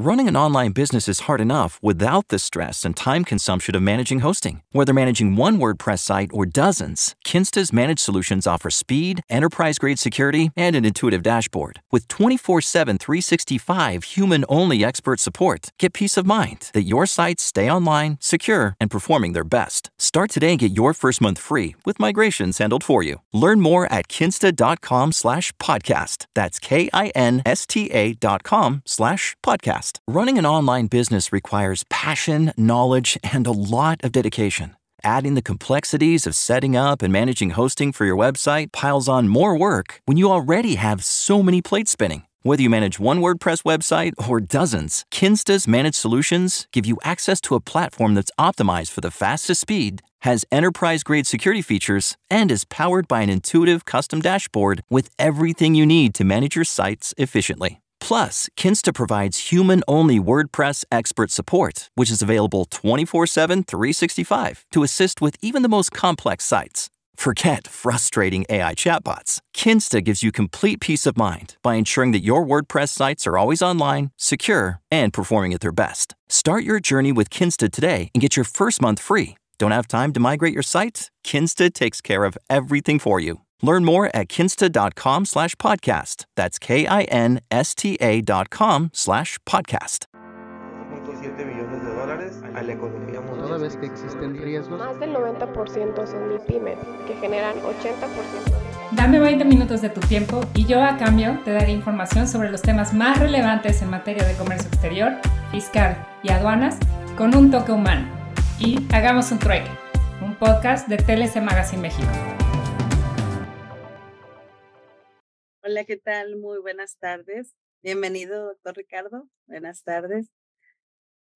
Running an online business is hard enough without the stress and time consumption of managing hosting. Whether managing one WordPress site or dozens, Kinsta's managed solutions offer speed, enterprise-grade security, and an intuitive dashboard. With 24/7 365 human-only expert support, get peace of mind that your sites stay online, secure, and performing their best. Start today and get your first month free with migrations handled for you. Learn more at kinsta.com/podcast. That's KINSTA.com/podcast. Running an online business requires passion, knowledge, and a lot of dedication. Adding the complexities of setting up and managing hosting for your website piles on more work when you already have so many plates spinning. Whether you manage one WordPress website or dozens, Kinsta's managed solutions give you access to a platform that's optimized for the fastest speed, has enterprise-grade security features, and is powered by an intuitive custom dashboard with everything you need to manage your sites efficiently. Plus, Kinsta provides human-only WordPress expert support, which is available 24/7, 365 to assist with even the most complex sites. Forget frustrating AI chatbots. Kinsta gives you complete peace of mind by ensuring that your WordPress sites are always online, secure, and performing at their best. Start your journey with Kinsta today and get your first month free. Don't have time to migrate your site? Kinsta takes care of everything for you. Learn more at kinsta.com/podcast. That's KINSTA.com/podcast. $1.7 billones a la economía mundial. Toda vez que existen riesgos, Más del 90% son MIPYMES, que generan 80% de... Dame 20 minutos de tu tiempo y yo a cambio te daré información sobre los temas más relevantes en materia de comercio exterior, fiscal y aduanas con un toque humano. Y hagamos un trueque, un podcast de TLC Magazine México. Hola, ¿qué tal? Muy buenas tardes. Bienvenido, doctor Ricardo. Buenas tardes.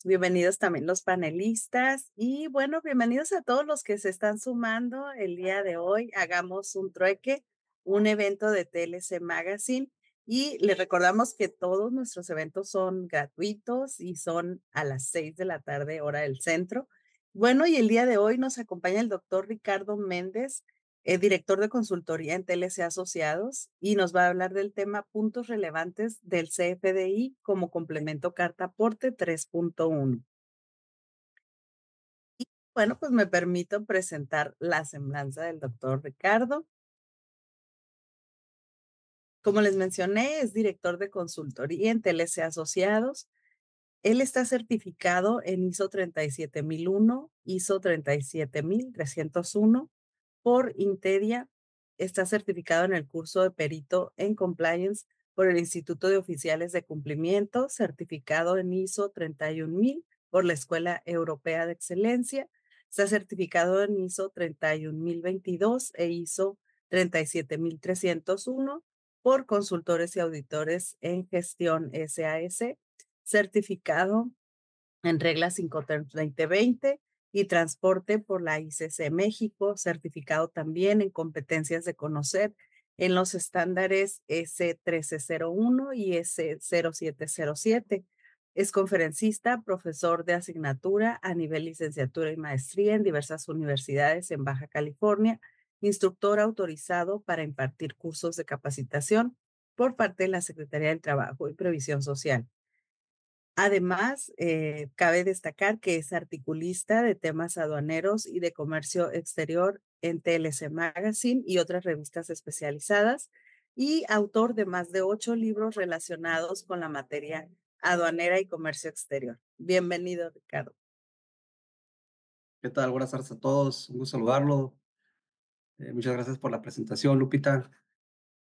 Bienvenidos también los panelistas y bueno, bienvenidos a todos los que se están sumando el día de hoy. Hagamos un trueque, un evento de TLC Magazine y les recordamos que todos nuestros eventos son gratuitos y son a las 6 de la tarde, hora del centro. Bueno, y el día de hoy nos acompaña el doctor Ricardo Méndez, director de consultoría en TLC Asociados, y nos va a hablar del tema puntos relevantes del CFDI como complemento carta aporte 3.1. Y bueno, pues me permito presentar la semblanza del doctor Ricardo. Como les mencioné, es director de consultoría en TLC Asociados. Él está certificado en ISO 37001, ISO 37301, por Interia, está certificado en el curso de perito en compliance por el Instituto de Oficiales de Cumplimiento, certificado en ISO 31000 por la Escuela Europea de Excelencia, está certificado en ISO 31022 e ISO 37301 por consultores y auditores en gestión SAS, certificado en reglas 53020 y transporte por la ICC México, certificado también en competencias de conocer en los estándares S1301 y S0707. Es conferencista, profesor de asignatura a nivel licenciatura y maestría en diversas universidades en Baja California, instructor autorizado para impartir cursos de capacitación por parte de la Secretaría del Trabajo y Previsión Social. Además, cabe destacar que es articulista de temas aduaneros y de comercio exterior en TLC Magazine y otras revistas especializadas y autor de más de 8 libros relacionados con la materia aduanera y comercio exterior. Bienvenido, Ricardo. ¿Qué tal? Buenas tardes a todos. Un gusto saludarlo. Muchas gracias por la presentación, Lupita.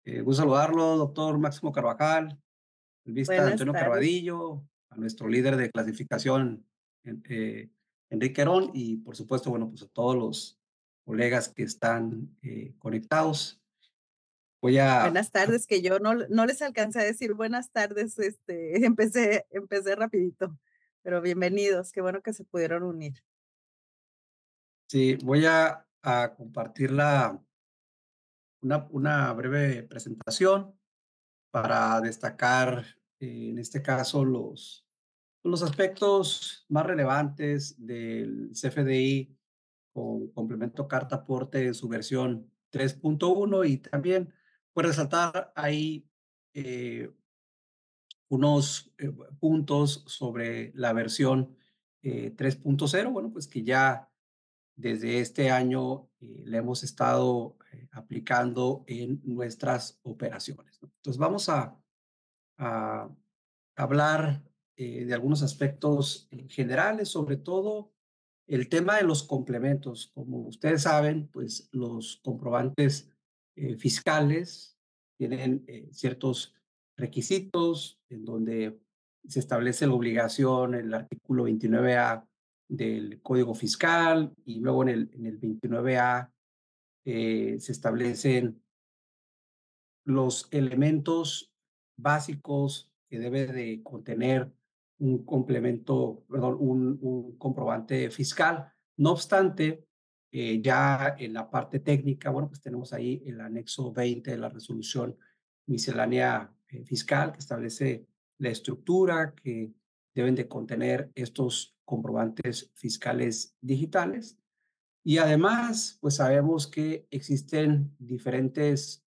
Gusto saludarlo, doctor Máximo Carvajal, el vista Buenas Antonio tardes. Carvadillo, a nuestro líder de clasificación, Enrique Herón, y por supuesto, bueno, pues a todos los colegas que están conectados. Buenas tardes, que yo no les alcancé a decir buenas tardes, empecé rapidito, pero bienvenidos, qué bueno que se pudieron unir. Sí, voy a compartir una breve presentación para destacar, en este caso, los aspectos más relevantes del CFDI con complemento carta aporte en su versión 3.1 y también pues resaltar ahí unos puntos sobre la versión 3.0, bueno, pues que ya desde este año le hemos estado aplicando en nuestras operaciones, ¿no? Entonces vamos a hablar de algunos aspectos generales, sobre todo el tema de los complementos. Como ustedes saben, pues los comprobantes fiscales tienen ciertos requisitos en donde se establece la obligación, el artículo 29A del Código Fiscal, y luego en el 29A se establecen los elementos básicos que debe de contener un complemento, perdón, un comprobante fiscal. No obstante, ya en la parte técnica, bueno, pues tenemos ahí el anexo 20 de la resolución miscelánea fiscal, que establece la estructura que deben de contener estos comprobantes fiscales digitales. Y además, pues sabemos que existen diferentes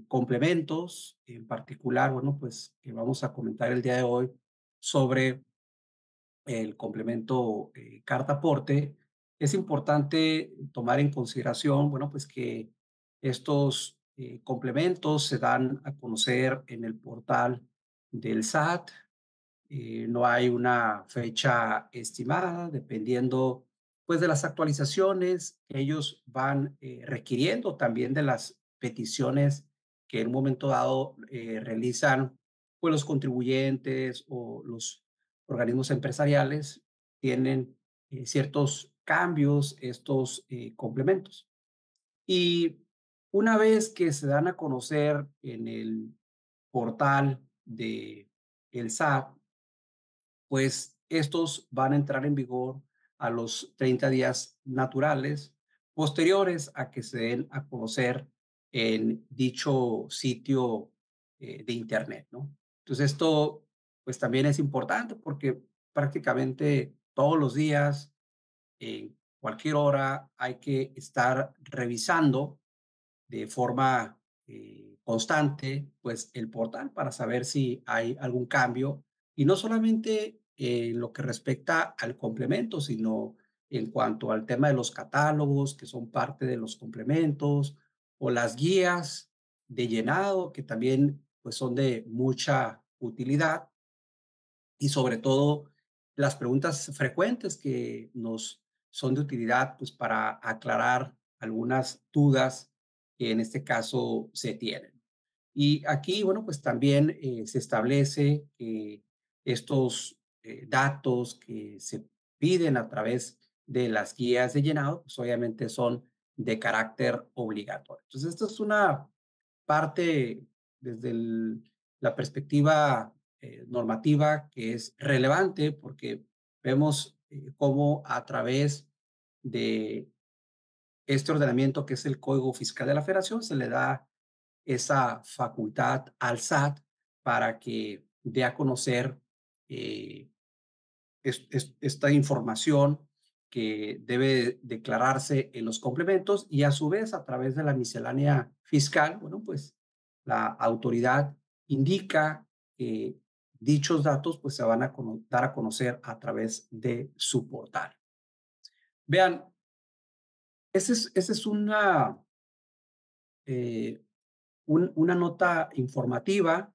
complementos, en particular, bueno, pues que vamos a comentar el día de hoy sobre el complemento carta aporte. Es importante tomar en consideración, bueno, pues que estos complementos se dan a conocer en el portal del SAT. No hay una fecha estimada, dependiendo pues de las actualizaciones que ellos van requiriendo, también de las peticiones que en un momento dado realizan pues los contribuyentes o los organismos empresariales. Tienen ciertos cambios estos complementos. Y una vez que se dan a conocer en el portal de el SAT, pues estos van a entrar en vigor a los 30 días naturales posteriores a que se den a conocer en dicho sitio de internet, ¿no? Entonces esto pues también es importante porque prácticamente todos los días, en cualquier hora, hay que estar revisando de forma constante, pues el portal para saber si hay algún cambio, y no solamente en lo que respecta al complemento, sino en cuanto al tema de los catálogos, que son parte de los complementos, o las guías de llenado, que también pues son de mucha utilidad, y sobre todo las preguntas frecuentes que nos son de utilidad pues para aclarar algunas dudas que en este caso se tienen. Y aquí, bueno, pues también se establece que estos datos que se piden a través de las guías de llenado, pues obviamente son de carácter obligatorio. Entonces, esto es una parte desde la perspectiva normativa que es relevante, porque vemos cómo a través de este ordenamiento, que es el Código Fiscal de la Federación, se le da esa facultad al SAT para que dé a conocer eh, esta información que debe declararse en los complementos, y a su vez a través de la miscelánea fiscal, bueno, pues la autoridad indica que dichos datos pues se van a dar a conocer a través de su portal. Vean, esa es eh, una nota informativa,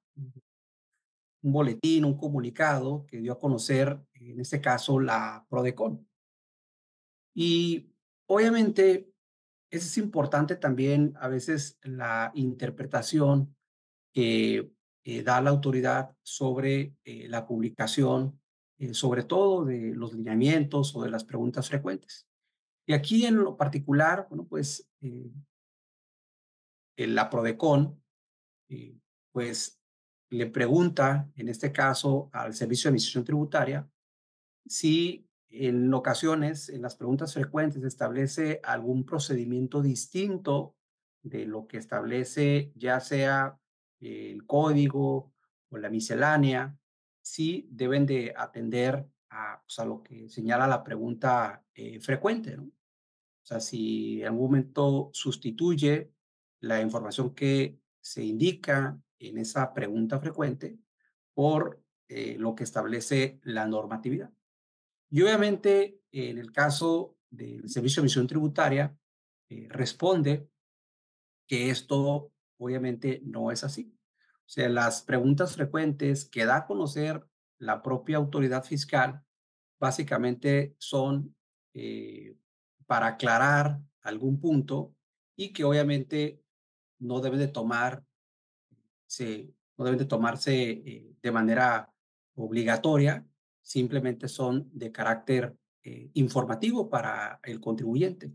un boletín, un comunicado que dio a conocer, en este caso, la PRODECON. Y obviamente es importante también a veces la interpretación que da la autoridad sobre la publicación, sobre todo de los lineamientos o de las preguntas frecuentes. Y aquí en lo particular, bueno, pues la PRODECON, eh, pues le pregunta, en este caso, al Servicio de Administración Tributaria, si en ocasiones, en las preguntas frecuentes, establece algún procedimiento distinto de lo que establece ya sea el código o la miscelánea, si deben de atender a, pues, a lo que señala la pregunta frecuente, ¿no? O sea, si en algún momento sustituye la información que se indica en esa pregunta frecuente por lo que establece la normatividad. Y obviamente, en el caso del Servicio de Administración Tributaria, responde que esto obviamente no es así. O sea, las preguntas frecuentes que da a conocer la propia autoridad fiscal básicamente son para aclarar algún punto y que obviamente no deben de no deben de tomarse de manera obligatoria, simplemente son de carácter informativo para el contribuyente.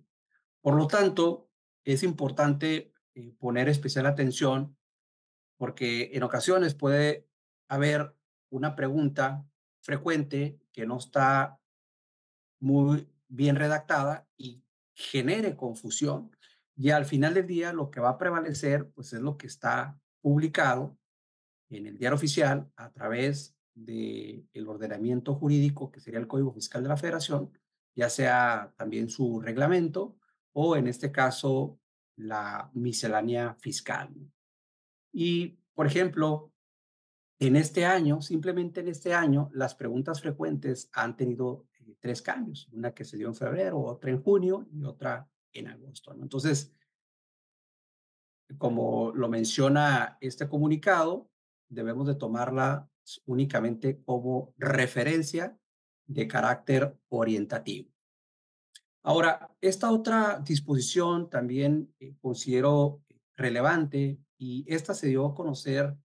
Por lo tanto, es importante poner especial atención porque en ocasiones puede haber una pregunta frecuente que no está muy bien redactada y genere confusión. Y al final del día lo que va a prevalecer pues es lo que está publicado en el diario oficial a través del ordenamiento jurídico que sería el Código Fiscal de la Federación, ya sea también su reglamento o en este caso la miscelánea fiscal. Y, por ejemplo, en este año, simplemente en este año, las preguntas frecuentes han tenido tres cambios, una que se dio en febrero, otra en junio y otra en agosto, ¿no? Entonces, como lo menciona este comunicado, debemos de tomarla únicamente como referencia de carácter orientativo. Ahora, esta otra disposición también considero relevante y esta se dio a conocer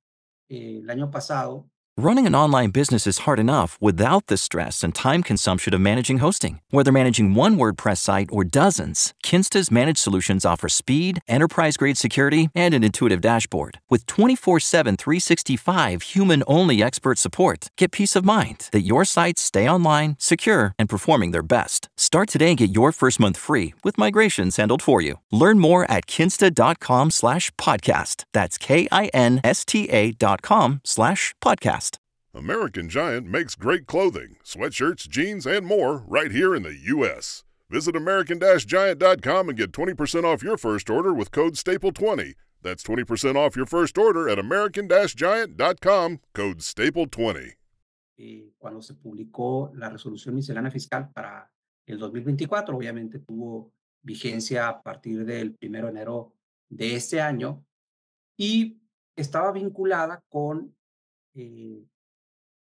el año pasado. Running an online business is hard enough without the stress and time consumption of managing hosting. Whether managing one WordPress site or dozens, Kinsta's managed solutions offer speed, enterprise-grade security, and an intuitive dashboard. With 24/7 365 human-only expert support, get peace of mind that your sites stay online, secure, and performing their best. Start today and get your first month free with migrations handled for you. Learn more at kinsta.com/podcast. That's KINSTA.com/podcast. American Giant makes great clothing, sweatshirts, jeans, and more right here in the U.S. Visit American-Giant.com and get 20% off your first order with code STAPLE20. That's 20% off your first order at American-Giant.com, code STAPLE20. Cuando se publicó la resolución miscelánea fiscal para el 2024, obviamente tuvo vigencia a partir del 1 de enero de este año y estaba vinculada con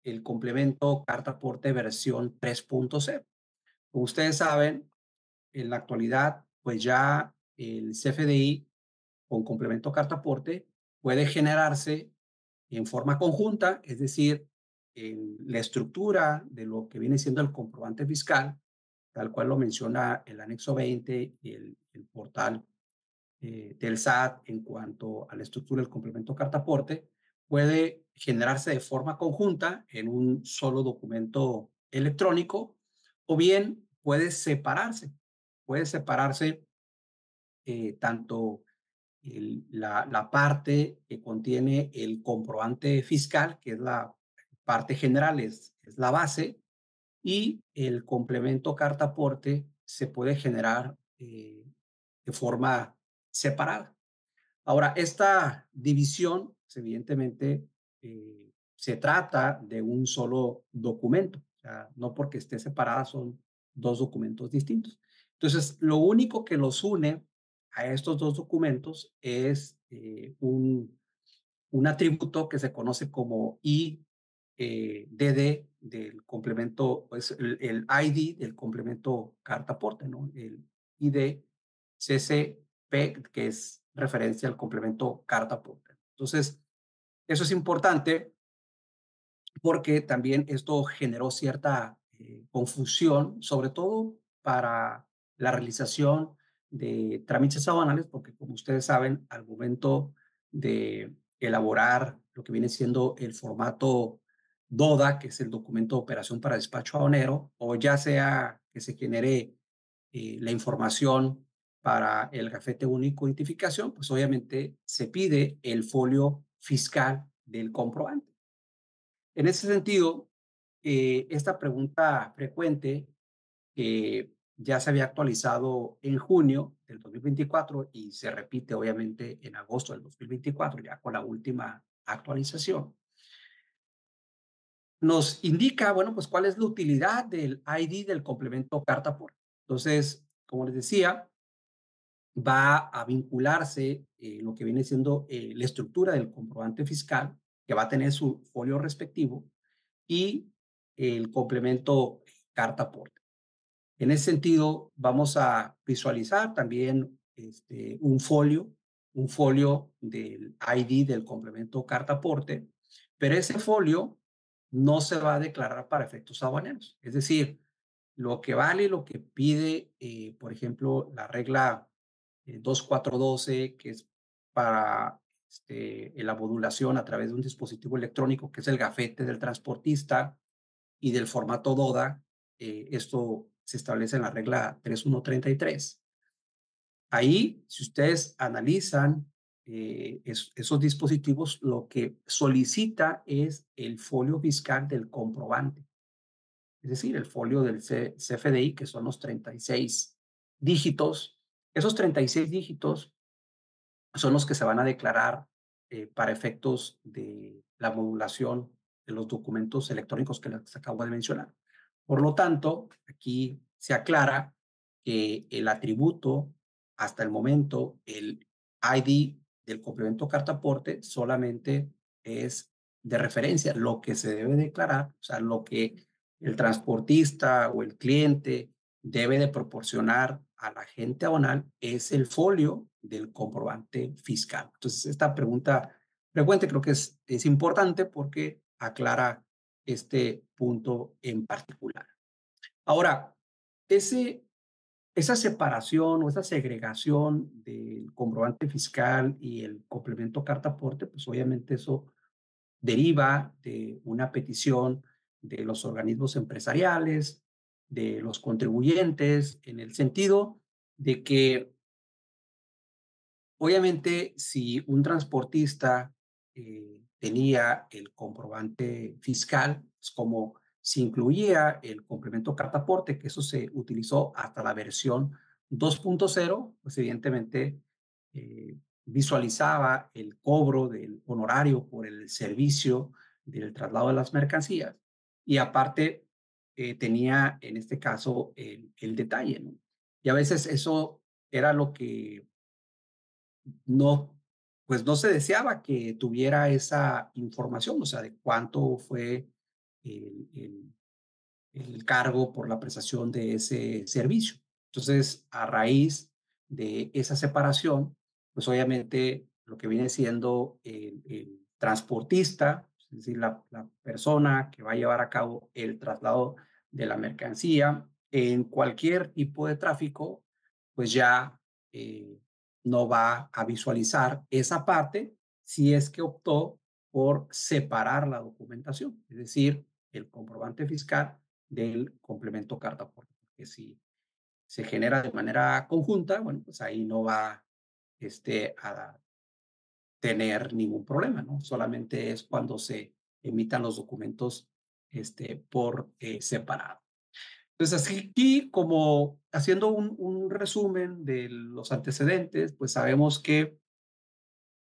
el complemento carta aporte versión 3.0. Como ustedes saben, en la actualidad, pues ya el CFDI con complemento carta aporte puede generarse en forma conjunta, es decir, en la estructura de lo que viene siendo el comprobante fiscal, tal cual lo menciona el anexo 20 y el portal del SAT en cuanto a la estructura del complemento carta aporte, puede generarse de forma conjunta en un solo documento electrónico o bien puede separarse tanto la parte que contiene el comprobante fiscal, que es la parte general, es la base, y el complemento carta aporte se puede generar de forma separada. Ahora, esta división, pues, evidentemente, se trata de un solo documento. O sea, no porque esté separada son dos documentos distintos. Entonces, lo único que los une a estos dos documentos es un atributo que se conoce como IDD del complemento, pues el ID del complemento carta aporte, ¿no? El ID CCP, que es referencia al complemento carta aporte. Entonces, eso es importante porque también esto generó cierta confusión, sobre todo para la realización de trámites aduanales, porque como ustedes saben, al momento de elaborar lo que viene siendo el formato DODA, que es el documento de operación para despacho aduanero, o ya sea que se genere la información para el gafete único de identificación, pues obviamente se pide el folio fiscal del comprobante. En ese sentido, esta pregunta frecuente que ya se había actualizado en junio del 2024 y se repite obviamente en agosto del 2024, ya con la última actualización, nos indica, bueno, pues cuál es la utilidad del ID del complemento carta aporte. Entonces, como les decía, va a vincularse lo que viene siendo la estructura del comprobante fiscal, que va a tener su folio respectivo, y el complemento carta aporte. En ese sentido, vamos a visualizar también un folio del ID del complemento carta aporte, pero ese folio no se va a declarar para efectos aduaneros. Es decir, lo que vale, lo que pide, por ejemplo, la regla 2412, que es para la modulación a través de un dispositivo electrónico, que es el gafete del transportista, y del formato DODA. Esto se establece en la regla 3133. Ahí, si ustedes analizan esos dispositivos, lo que solicita es el folio fiscal del comprobante, es decir, el folio del CFDI, que son los 36 dígitos. Esos 36 dígitos son los que se van a declarar para efectos de la modulación de los documentos electrónicos que les acabo de mencionar. Por lo tanto, aquí se aclara que el atributo, hasta el momento, el ID del complemento carta aporte solamente es de referencia, lo que se debe declarar, o sea, lo que el transportista o el cliente debe de proporcionar al agente aduanal es el folio del comprobante fiscal. Entonces, esta pregunta frecuente creo que es importante porque aclara este punto en particular. Ahora, esa separación o esa segregación del comprobante fiscal y el complemento carta aporte, pues obviamente eso deriva de una petición de los organismos empresariales, de los contribuyentes, en el sentido de que, obviamente, si un transportista tenía el comprobante fiscal, es como si incluía el complemento carta aporte, que eso se utilizó hasta la versión 2.0, pues evidentemente eh, visualizaba el cobro del honorario por el servicio del traslado de las mercancías y aparte tenía en este caso el detalle, ¿no? Y a veces eso era lo que no, pues no se deseaba que tuviera esa información, o sea, de cuánto fue el, el, el cargo por la prestación de ese servicio. Entonces, a raíz de esa separación, pues obviamente lo que viene siendo el transportista, es decir, la persona que va a llevar a cabo el traslado de la mercancía en cualquier tipo de tráfico, pues ya eh, no va a visualizar esa parte si es que optó por separar la documentación, es decir, el comprobante fiscal del complemento carta aporte. Porque si se genera de manera conjunta, bueno, pues ahí no va a tener ningún problema, ¿no? Solamente es cuando se emitan los documentos por separado. Entonces, aquí como haciendo un resumen de los antecedentes, pues sabemos que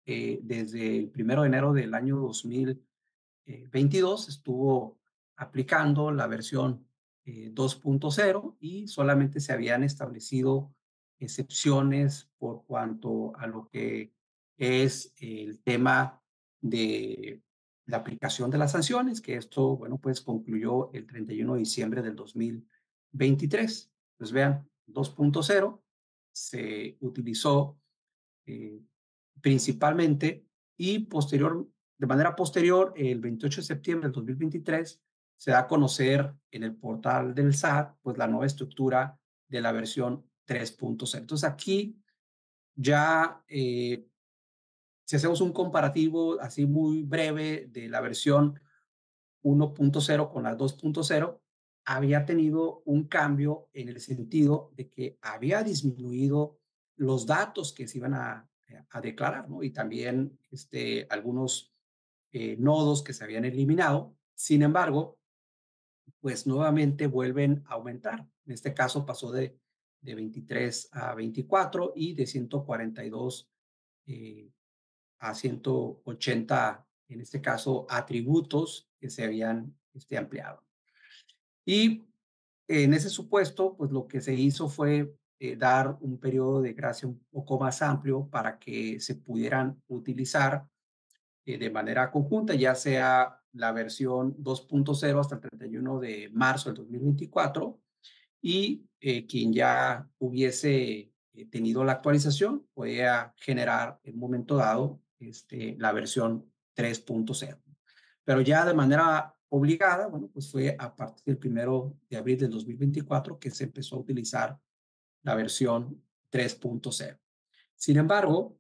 desde el 1 de enero del año 2022 estuvo aplicando la versión 2.0 y solamente se habían establecido excepciones por cuanto a lo que es el tema de la aplicación de las sanciones, que esto, bueno, pues concluyó el 31 de diciembre del 2023. Pues vean, 2.0 se utilizó eh, principalmente y de manera posterior, el 28 de septiembre del 2023, se da a conocer en el portal del SAT pues la nueva estructura de la versión 3.0. Entonces aquí ya, si hacemos un comparativo así muy breve de la versión 1.0 con la 2.0, había tenido un cambio en el sentido de que había disminuido los datos que se iban a declarar, ¿no? Y también algunos nodos que se habían eliminado. Sin embargo, pues nuevamente vuelven a aumentar. En este caso pasó de 23 a 24 y de 142 a 180, en este caso, atributos que se habían ampliado. Y en ese supuesto, pues lo que se hizo fue dar un periodo de gracia un poco más amplio para que se pudieran utilizar de manera conjunta, ya sea la versión 2.0 hasta el 31 de marzo del 2024 y quien ya hubiese tenido la actualización podía generar en un momento dado la versión 3.0. Pero ya de manera obligada, bueno, pues fue a partir del 1 de abril del 2024 que se empezó a utilizar la versión 3.0. Sin embargo,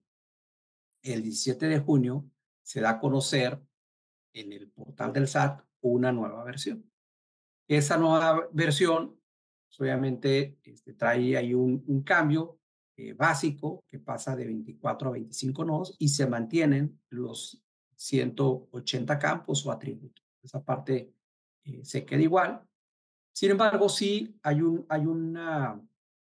el 17 de junio se da a conocer en el portal del SAT una nueva versión. Esa nueva versión, pues, obviamente, trae ahí un cambio básico que pasa de 24 a 25 nodos y se mantienen los 180 campos o atributos. Esa parte se queda igual. Sin embargo, sí hay una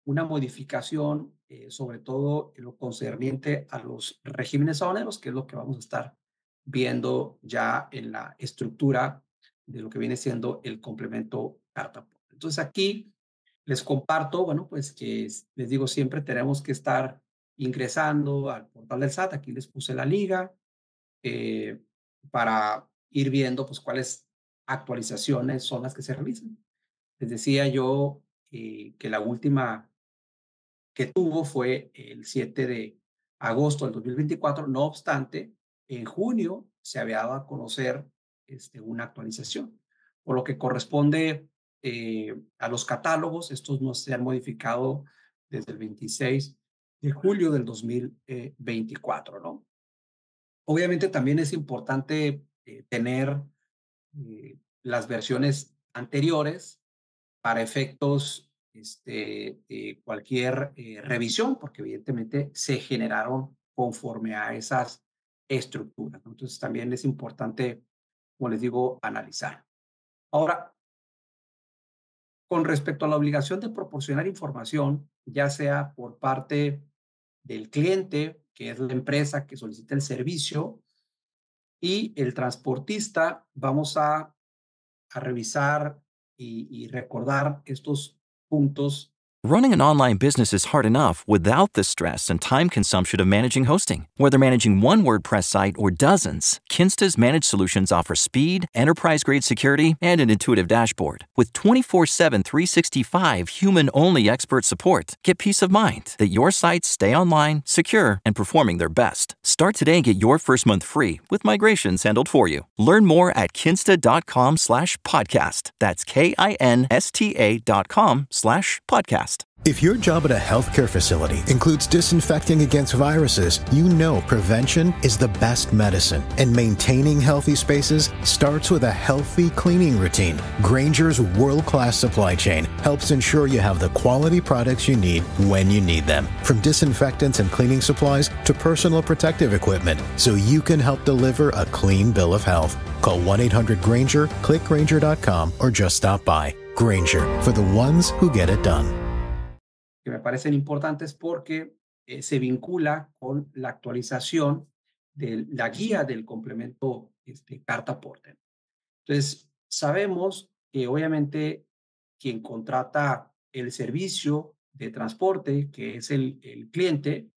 modificación, sobre todo en lo concerniente a los regímenes aduaneros, que es lo que vamos a estar viendo ya en la estructura de lo que viene siendo el complemento carta. Entonces aquí les comparto, bueno, pues que les digo siempre tenemos que estar ingresando al portal del SAT. Aquí les puse la liga eh, para ir viendo pues cuáles actualizaciones son las que se realizan. Les decía yo que la última que tuvo fue el 7 de agosto del 2024. No obstante, en junio se había dado a conocer una actualización, por lo que corresponde a los catálogos. Estos no se han modificado desde el 26 de julio del 2024, ¿no? Obviamente también es importante tener las versiones anteriores para efectos cualquier revisión, porque evidentemente se generaron conforme a esas estructuras, ¿no? Entonces también es importante, como les digo, analizar. Ahora, con respecto a la obligación de proporcionar información, ya sea por parte del cliente, que es la empresa que solicita el servicio, y el transportista, vamos a revisar y recordar estos puntos. Running an online business is hard enough without the stress and time consumption of managing hosting. Whether managing one WordPress site or dozens, Kinsta's managed solutions offer speed, enterprise-grade security, and an intuitive dashboard. With 24/7 365 human-only expert support, get peace of mind that your sites stay online, secure, and performing their best. Start today and get your first month free with migrations handled for you. Learn more at kinsta.com/podcast. That's KINSTA.com/podcast. If your job at a healthcare facility includes disinfecting against viruses, you know prevention is the best medicine. And maintaining healthy spaces starts with a healthy cleaning routine. Grainger's world-class supply chain helps ensure you have the quality products you need when you need them. From disinfectants and cleaning supplies to personal protective equipment, so you can help deliver a clean bill of health. Call 1-800-GRAINGER, click Grainger.com, or just stop by. Grainger, for the ones who get it done. Que me parecen importantes porque se vincula con la actualización de la guía del complemento carta aporte. Entonces, sabemos que obviamente quien contrata el servicio de transporte, que es el cliente,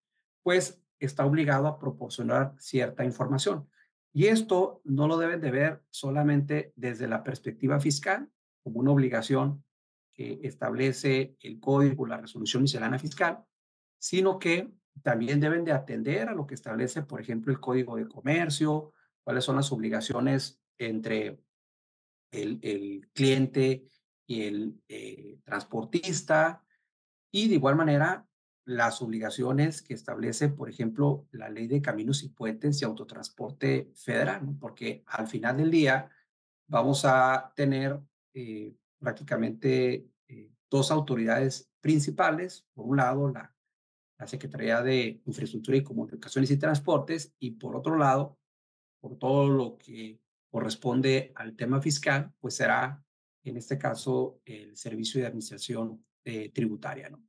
pues está obligado a proporcionar cierta información. Y esto no lo deben de ver solamente desde la perspectiva fiscal, como una obligación que establece el código, la resolución miscelánea fiscal, sino que también deben de atender a lo que establece, por ejemplo, el Código de Comercio, cuáles son las obligaciones entre el cliente y el transportista, y de igual manera las obligaciones que establece, por ejemplo, la Ley de Caminos y Puentes y Autotransporte Federal, ¿no? Porque al final del día vamos a tener prácticamente dos autoridades principales. Por un lado, la Secretaría de Infraestructura y Comunicaciones y Transportes, y por otro lado, por todo lo que corresponde al tema fiscal, pues será, en este caso, el Servicio de Administración Tributaria, ¿no?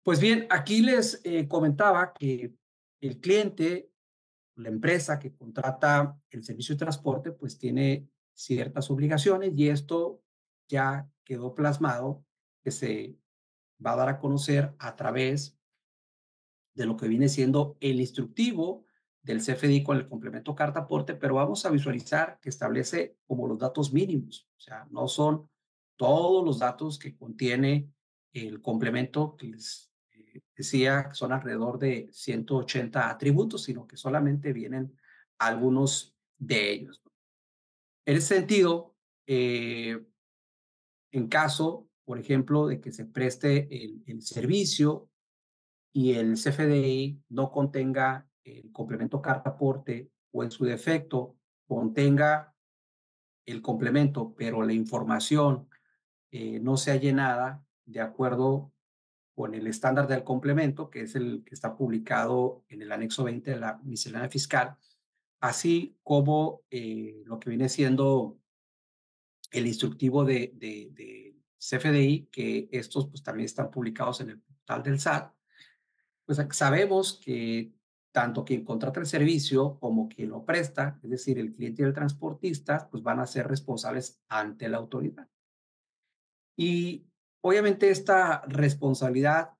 Pues bien, aquí les comentaba que el cliente, la empresa que contrata el servicio de transporte, pues tiene ciertas obligaciones y esto ya quedó plasmado que se va a dar a conocer a través de lo que viene siendo el instructivo del CFDI con el complemento carta aporte, pero vamos a visualizar que establece como los datos mínimos, o sea, no son todos los datos que contiene el complemento que les decía que son alrededor de 180 atributos, sino que solamente vienen algunos de ellos. En ese sentido, en caso, por ejemplo, de que se preste el servicio y el CFDI no contenga el complemento carta aporte o en su defecto contenga el complemento, pero la información no sea llenada de acuerdo con el estándar del complemento, que es el que está publicado en el anexo 20 de la miscelánea fiscal, así como lo que viene siendo el instructivo de CFDI, que estos pues, también están publicados en el portal del SAT. Pues sabemos que tanto quien contrata el servicio como quien lo presta, es decir, el cliente y el transportista, pues van a ser responsables ante la autoridad. Y obviamente esta responsabilidad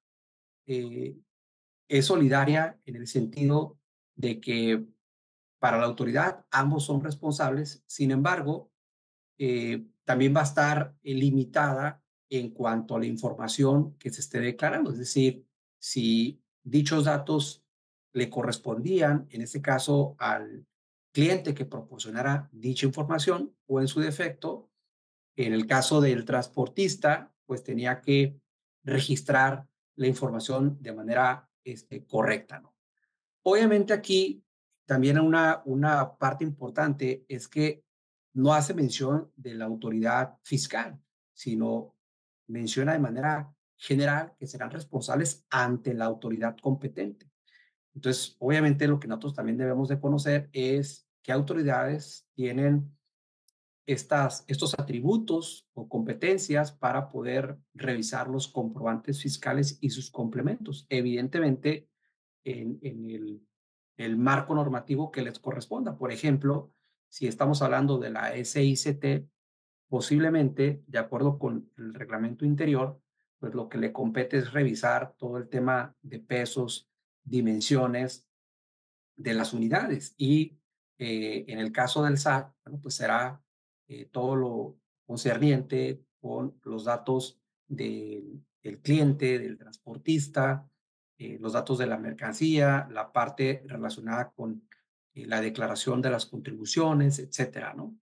es solidaria en el sentido de que para la autoridad ambos son responsables, sin embargo, también va a estar limitada en cuanto a la información que se esté declarando, es decir, si dichos datos le correspondían, en este caso, al cliente que proporcionara dicha información o en su defecto, en el caso del transportista, pues tenía que registrar la información de manera correcta, ¿no? Obviamente aquí también una parte importante es que no hace mención de la autoridad fiscal, sino menciona de manera general que serán responsables ante la autoridad competente. Entonces, obviamente lo que nosotros también debemos de conocer es qué autoridades tienen estos atributos o competencias para poder revisar los comprobantes fiscales y sus complementos. Evidentemente, en el marco normativo que les corresponda. Por ejemplo, si estamos hablando de la SICT, posiblemente, de acuerdo con el reglamento interior, pues lo que le compete es revisar todo el tema de pesos, dimensiones de las unidades. Y en el caso del SAT, bueno, pues será todo lo concerniente con los datos del cliente, del transportista, los datos de la mercancía, la parte relacionada con la declaración de las contribuciones, etcétera, ¿no?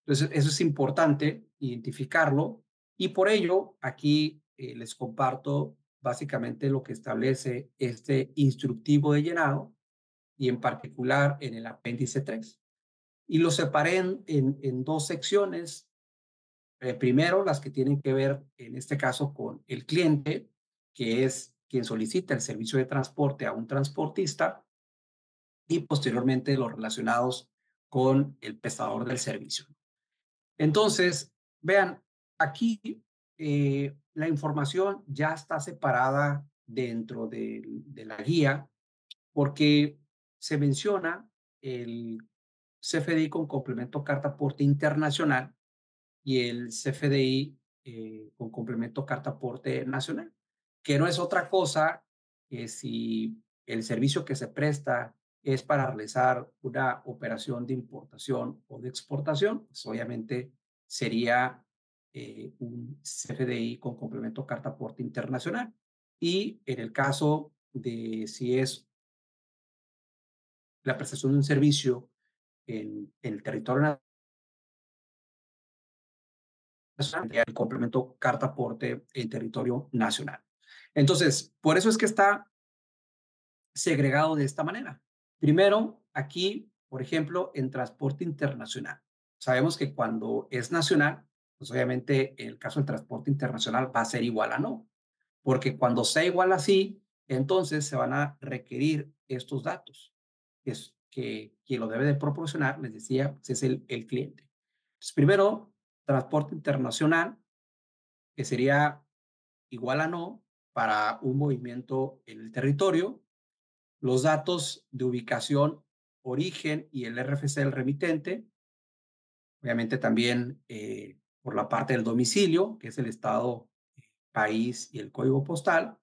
Entonces, eso es importante identificarlo y por ello aquí les comparto básicamente lo que establece este instructivo de llenado y en particular en el apéndice 3. Y lo separé en dos secciones. Primero, las que tienen que ver, en este caso, con el cliente, que es quien solicita el servicio de transporte a un transportista, y posteriormente los relacionados con el prestador del servicio. Entonces, vean, aquí la información ya está separada dentro de la guía porque se menciona el CFDI con complemento carta aporte internacional y el CFDI con complemento carta aporte nacional, que no es otra cosa que si el servicio que se presta es para realizar una operación de importación o de exportación, pues obviamente sería un CFDI con complemento carta aporte internacional. Y en el caso de si es la prestación de un servicio en el territorio nacional, el complemento carta aporte en territorio nacional. Entonces, por eso es que está segregado de esta manera. Primero, aquí, por ejemplo, en transporte internacional. Sabemos que cuando es nacional, pues obviamente en el caso del transporte internacional va a ser igual a no, porque cuando sea igual a sí, entonces se van a requerir estos datos, que quien lo debe de proporcionar, les decía, pues es el cliente. Entonces, primero, transporte internacional, que sería igual a no para un movimiento en el territorio, los datos de ubicación, origen y el RFC del remitente, Obviamente también por la parte del domicilio, que es el estado, país y el código postal,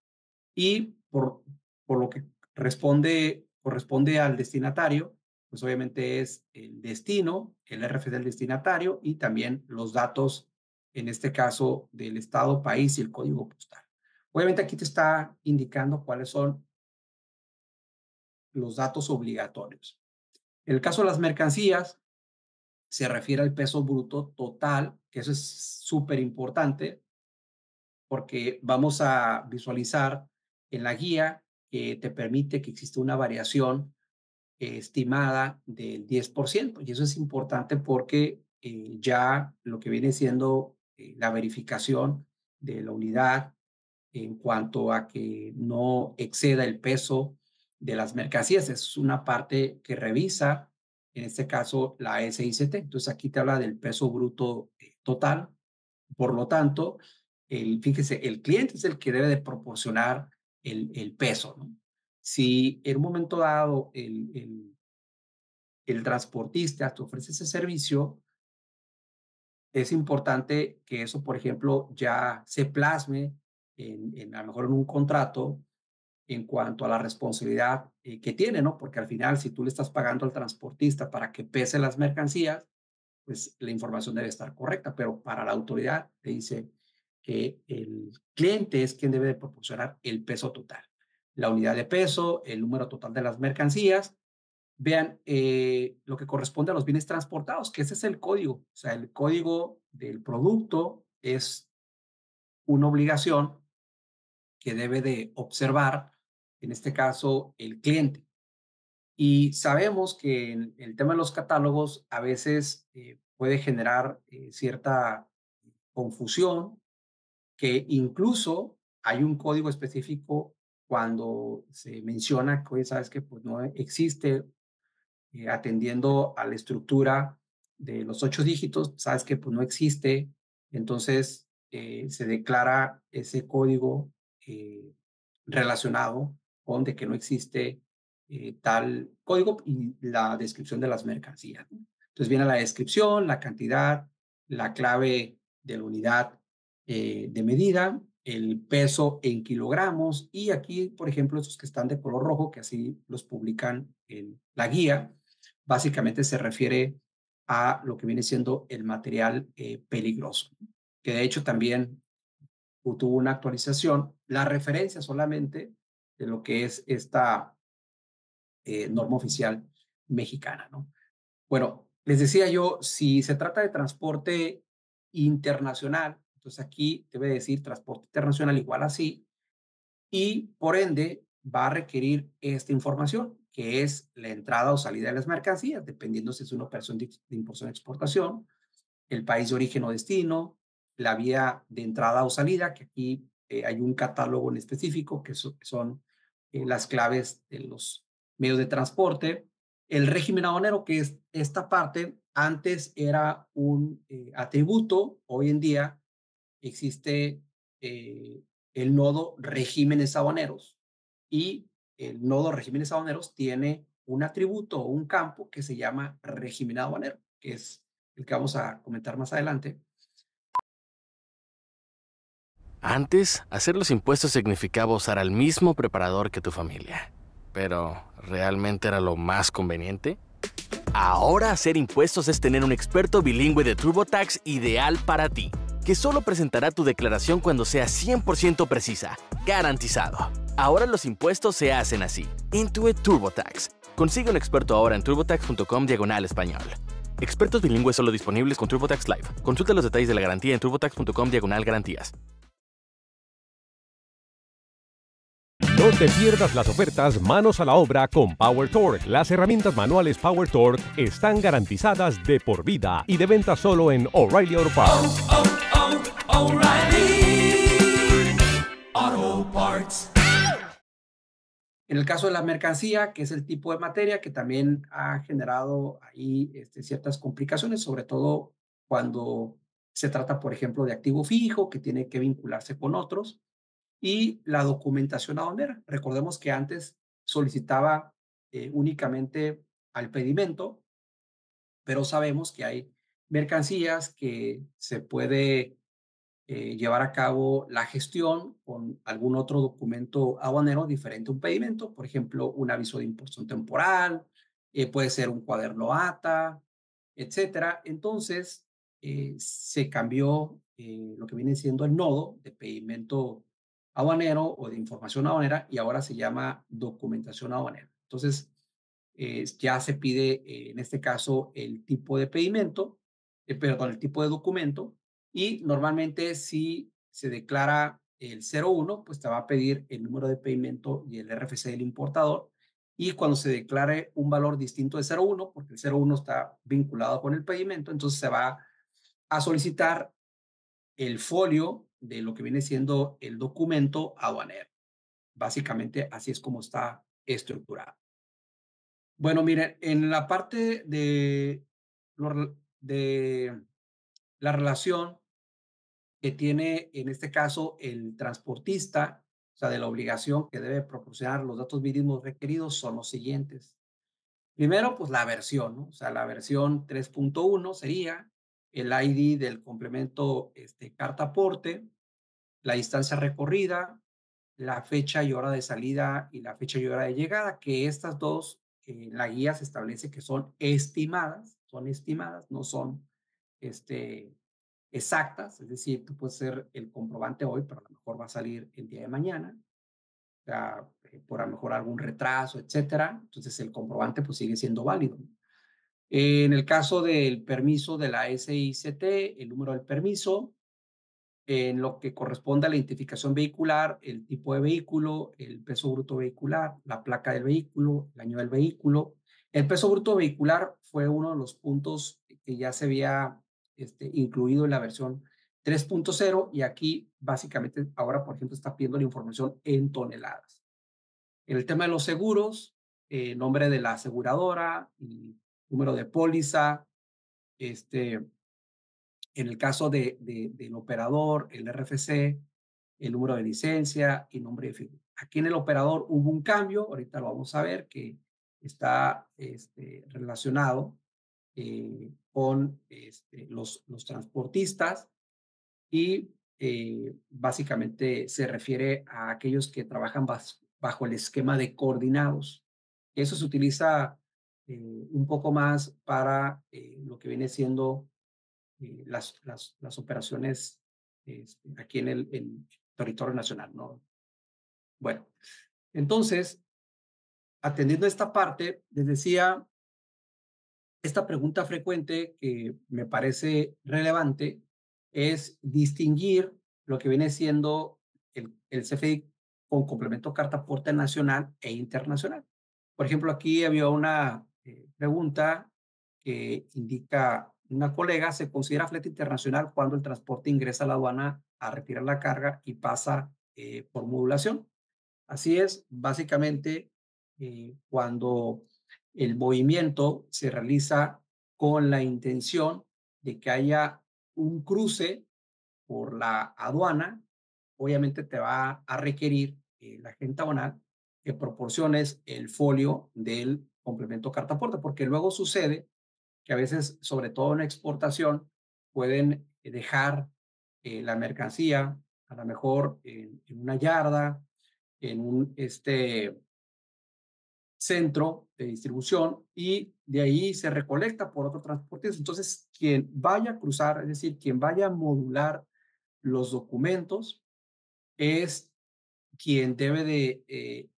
y por lo que corresponde al destinatario, pues obviamente es el destino, el RFC del destinatario y también los datos, en este caso, del estado, país y el código postal. Obviamente aquí te está indicando cuáles son los datos obligatorios. En el caso de las mercancías, se refiere al peso bruto total, que eso es súper importante porque vamos a visualizar en la guía que te permite que exista una variación estimada del 10%. Y eso es importante porque ya lo que viene siendo la verificación de la unidad en cuanto a que no exceda el peso de las mercancías es una parte que revisa, en este caso, la SICT. Entonces, aquí te habla del peso bruto total. Por lo tanto, fíjese, el cliente es el que debe de proporcionar el peso, ¿no? Si en un momento dado el transportista te ofrece ese servicio, es importante que eso, por ejemplo, ya se plasme a lo mejor en un contrato en cuanto a la responsabilidad que tiene, ¿no? Porque al final, si tú le estás pagando al transportista para que pese las mercancías, pues la información debe estar correcta, pero para la autoridad te dice que el cliente es quien debe de proporcionar el peso total, la unidad de peso, el número total de las mercancías. Vean lo que corresponde a los bienes transportados, que ese es el código. O sea, el código del producto es una obligación que debe de observar, en este caso, el cliente. Y sabemos que en el tema de los catálogos a veces puede generar cierta confusión, que incluso hay un código específico cuando se menciona que, oye, sabes que pues no existe atendiendo a la estructura de los 8 dígitos, sabes que pues no existe, entonces se declara ese código relacionado con de que no existe tal código y la descripción de las mercancías, ¿no? Entonces viene la descripción, la cantidad, la clave de la unidad de medida, el peso en kilogramos y aquí, por ejemplo, estos que están de color rojo, que así los publican en la guía, básicamente se refiere a lo que viene siendo el material peligroso, que de hecho también tuvo una actualización, la referencia solamente de lo que es esta norma oficial mexicana, ¿no? Bueno, les decía yo, si se trata de transporte internacional, entonces aquí debe decir transporte internacional igual así, y por ende va a requerir esta información, que es la entrada o salida de las mercancías, dependiendo si es una operación de importación o exportación, el país de origen o destino, la vía de entrada o salida, que aquí hay un catálogo en específico, que son las claves de los medios de transporte, el régimen aduanero, que es esta parte, antes era un atributo, hoy en día existe el nodo regímenes aduaneros y el nodo regímenes aduaneros tiene un atributo o un campo que se llama régimen aduanero, que es el que vamos a comentar más adelante. Antes, hacer los impuestos significaba usar al mismo preparador que tu familia. Pero, ¿realmente era lo más conveniente? Ahora hacer impuestos es tener un experto bilingüe de TurboTax ideal para ti, que solo presentará tu declaración cuando sea 100% precisa, garantizado. Ahora los impuestos se hacen así. Intuit TurboTax. Consigue un experto ahora en turbotax.com/español. Expertos bilingües solo disponibles con TurboTax Live. Consulta los detalles de la garantía en turbotax.com/garantías. No te pierdas las ofertas Manos a la Obra con PowerTorque. Las herramientas manuales PowerTorque están garantizadas de por vida y de venta solo en O'Reilly Auto Parts. O'Reilly Auto Parts. En el caso de la mercancía, que es el tipo de materia que también ha generado ahí ciertas complicaciones, sobre todo cuando se trata, por ejemplo, de activo fijo que tiene que vincularse con otros. Y la documentación aduanera. Recordemos que antes solicitaba únicamente al pedimento, pero sabemos que hay mercancías que se puede llevar a cabo la gestión con algún otro documento aduanero diferente a un pedimento, por ejemplo, un aviso de importación temporal, puede ser un cuaderno ATA, etcétera. Entonces, se cambió lo que viene siendo el nodo de pedimento aduanero o de información aduanera y ahora se llama documentación aduanera. Entonces, ya se pide, en este caso, el tipo de pedimento, perdón, el tipo de documento, y normalmente si se declara el 01, pues te va a pedir el número de pedimento y el RFC del importador. Y cuando se declare un valor distinto de 01, porque el 01 está vinculado con el pedimento, entonces se va a solicitar el folio de lo que viene siendo el documento aduanero. Básicamente así es como está estructurado. Bueno, miren, en la parte de la relación que tiene en este caso el transportista, o sea, de la obligación que debe proporcionar los datos mínimos requeridos son los siguientes. Primero, pues la versión, ¿no? O sea, la versión 3.1 sería el ID del complemento carta aporte, la distancia recorrida, la fecha y hora de salida y la fecha y hora de llegada, que estas dos, la guía se establece que son estimadas, no son exactas, es decir, tú puedes hacer el comprobante hoy, pero a lo mejor va a salir el día de mañana, o sea, por a lo mejor algún retraso, etcétera. Entonces el comprobante pues sigue siendo válido. En el caso del permiso de la SICT, el número del permiso, en lo que corresponde a la identificación vehicular, el tipo de vehículo, el peso bruto vehicular, la placa del vehículo, el año del vehículo. El peso bruto vehicular fue uno de los puntos que ya se había incluido en la versión 3.0 y aquí básicamente ahora, por ejemplo, está pidiendo la información en toneladas. En el tema de los seguros, nombre de la aseguradora y número de póliza, en el caso del operador, el RFC, el número de licencia y nombre de figura. Aquí en el operador hubo un cambio, ahorita lo vamos a ver, que está relacionado con los transportistas y básicamente se refiere a aquellos que trabajan bajo el esquema de coordinados. Eso se utiliza un poco más para lo que viene siendo las operaciones aquí en el territorio nacional, ¿no? Bueno, entonces, atendiendo esta parte, les decía, esta pregunta frecuente que me parece relevante es distinguir lo que viene siendo el CFDI con complemento carta aporte nacional e internacional. Por ejemplo, aquí había una pregunta que indica una colega, se considera flete internacional cuando el transporte ingresa a la aduana a retirar la carga y pasa por modulación. Así es, básicamente, cuando el movimiento se realiza con la intención de que haya un cruce por la aduana, obviamente te va a requerir la agente aduanal que proporciones el folio del complemento carta aporte, porque luego sucede que a veces, sobre todo en exportación, pueden dejar la mercancía a lo mejor en una yarda, en un centro de distribución y de ahí se recolecta por otro transportista. Entonces, quien vaya a cruzar, es decir, quien vaya a modular los documentos, es quien debe de